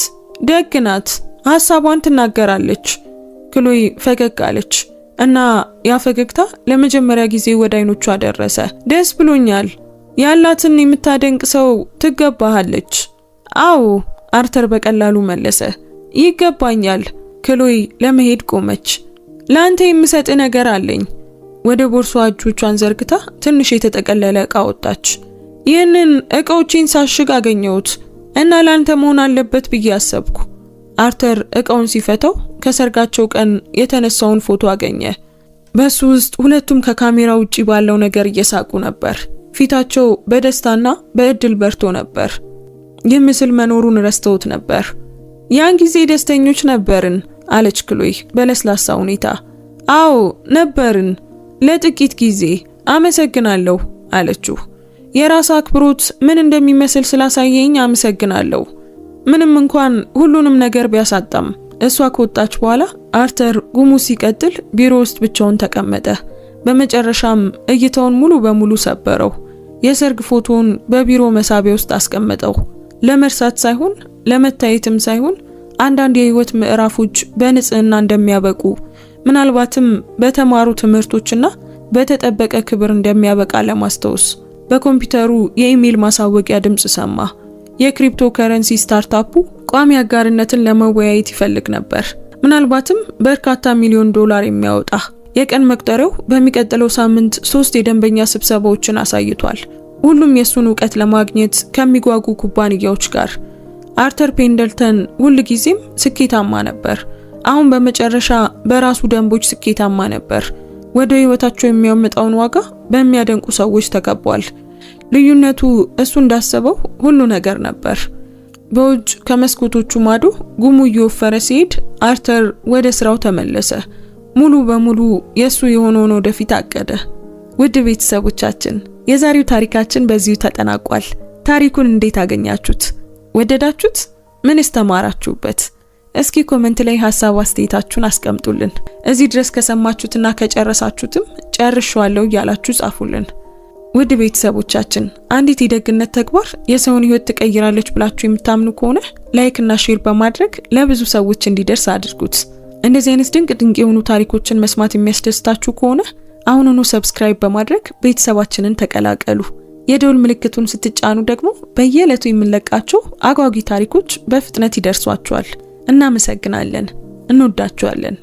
ደግ ናት። ሐሳቧን ትናገራለች። ክሎይ ፈገግ አለች እና ያ ፈገግታ ለመጀመሪያ ጊዜ ወደ አይኖቿ ደረሰ። ደስ ብሎኛል። ያላትን የምታደንቅ ሰው ትገባሃለች። አዎ፣ አርተር በቀላሉ መለሰ። ይገባኛል። ክሎይ ለመሄድ ቆመች። ለአንተ የምሰጥ ነገር አለኝ። ወደ ቦርሷ እጆቿን ዘርግታ ትንሽ የተጠቀለለ ዕቃ ወጣች። ይህንን ዕቃዎችን ሳሽግ አገኘሁት እና ላንተ መሆን አለበት ብዬ አሰብኩ። አርተር ዕቃውን ሲፈታው ከሰርጋቸው ቀን የተነሳውን ፎቶ አገኘ። በሱ ውስጥ ሁለቱም ከካሜራ ውጪ ባለው ነገር እየሳቁ ነበር። ፊታቸው በደስታና በእድል በርቶ ነበር። ይህ ምስል መኖሩን ረስተውት ነበር። ያን ጊዜ ደስተኞች ነበርን አለች ክሎይ በለስላሳ ሁኔታ። አዎ ነበርን፣ ለጥቂት ጊዜ። አመሰግናለሁ አለችው። የራስ አክብሮት ምን እንደሚመስል ስላሳየኝ አመሰግናለሁ። ምንም እንኳን ሁሉንም ነገር ቢያሳጣም። እሷ ከወጣች በኋላ አርተር ጉሙ ሲቀጥል ቢሮ ውስጥ ብቻውን ተቀመጠ። በመጨረሻም እይታውን ሙሉ በሙሉ ሰበረው። የሰርግ ፎቶውን በቢሮ መሳቢያ ውስጥ አስቀመጠው። ለመርሳት ሳይሆን ለመታየትም ሳይሆን አንዳንድ የህይወት ምዕራፎች በንጽህና እንደሚያበቁ ምናልባትም በተማሩ ትምህርቶችና በተጠበቀ ክብር እንደሚያበቃ ለማስታወስ። በኮምፒውተሩ የኢሜል ማሳወቂያ ድምጽ ሰማ። የክሪፕቶ ከረንሲ ስታርታፑ ቋሚ አጋርነትን ለመወያየት ይፈልግ ነበር። ምናልባትም በርካታ ሚሊዮን ዶላር የሚያወጣ። የቀን መቁጠሪያው በሚቀጥለው ሳምንት 3 የደንበኛ ስብሰባዎችን አሳይቷል። ሁሉም የሱን ዕውቀት ለማግኘት ከሚጓጉ ኩባንያዎች ጋር። አርተር ፔንደልተን ሁልጊዜም ስኬታማ ነበር። አሁን በመጨረሻ በራሱ ደንቦች ስኬታማ ነበር። ወደ ህይወታቸው የሚያመጣውን ዋጋ በሚያደንቁ ሰዎች ተከቧል። ልዩነቱ እሱ እንዳሰበው ሁሉ ነገር ነበር። በውጭ ከመስኮቶቹ ማዶ ጉሙ እየወፈረ ሲሄድ አርተር ወደ ስራው ተመለሰ። ሙሉ በሙሉ የሱ የሆነውን ወደፊት አቀደ። ውድ ቤተሰቦቻችን የዛሬው ታሪካችን በዚሁ ተጠናቋል። ታሪኩን እንዴት አገኛችሁት? ወደዳችሁት? ምንስ ተማራችሁበት? እስኪ ኮሜንት ላይ ሐሳብ አስተያየታችሁን አስቀምጡልን። እዚህ ድረስ ከሰማችሁትና ከጨረሳችሁትም ጨርሻለሁ እያላችሁ ጻፉልን። ውድ ቤተሰቦቻችን አንዲት የደግነት ተግባር የሰውን ህይወት ትቀይራለች ብላችሁ የምታምኑ ከሆነ ላይክ እና ሼር በማድረግ ለብዙ ሰዎች እንዲደርስ አድርጉት። እንደዚህ አይነት ድንቅ የሆኑ ታሪኮችን መስማት የሚያስደስታችሁ ከሆነ አሁኑኑ ሰብስክራይብ በማድረግ ቤተሰባችንን ተቀላቀሉ። የደውል ምልክቱን ስትጫኑ ደግሞ በየዕለቱ የምንለቃቸው አጓጊ ታሪኮች በፍጥነት ይደርሷችኋል። እናመሰግናለን። እንወዳችኋለን።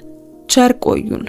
ቸር ቆዩን።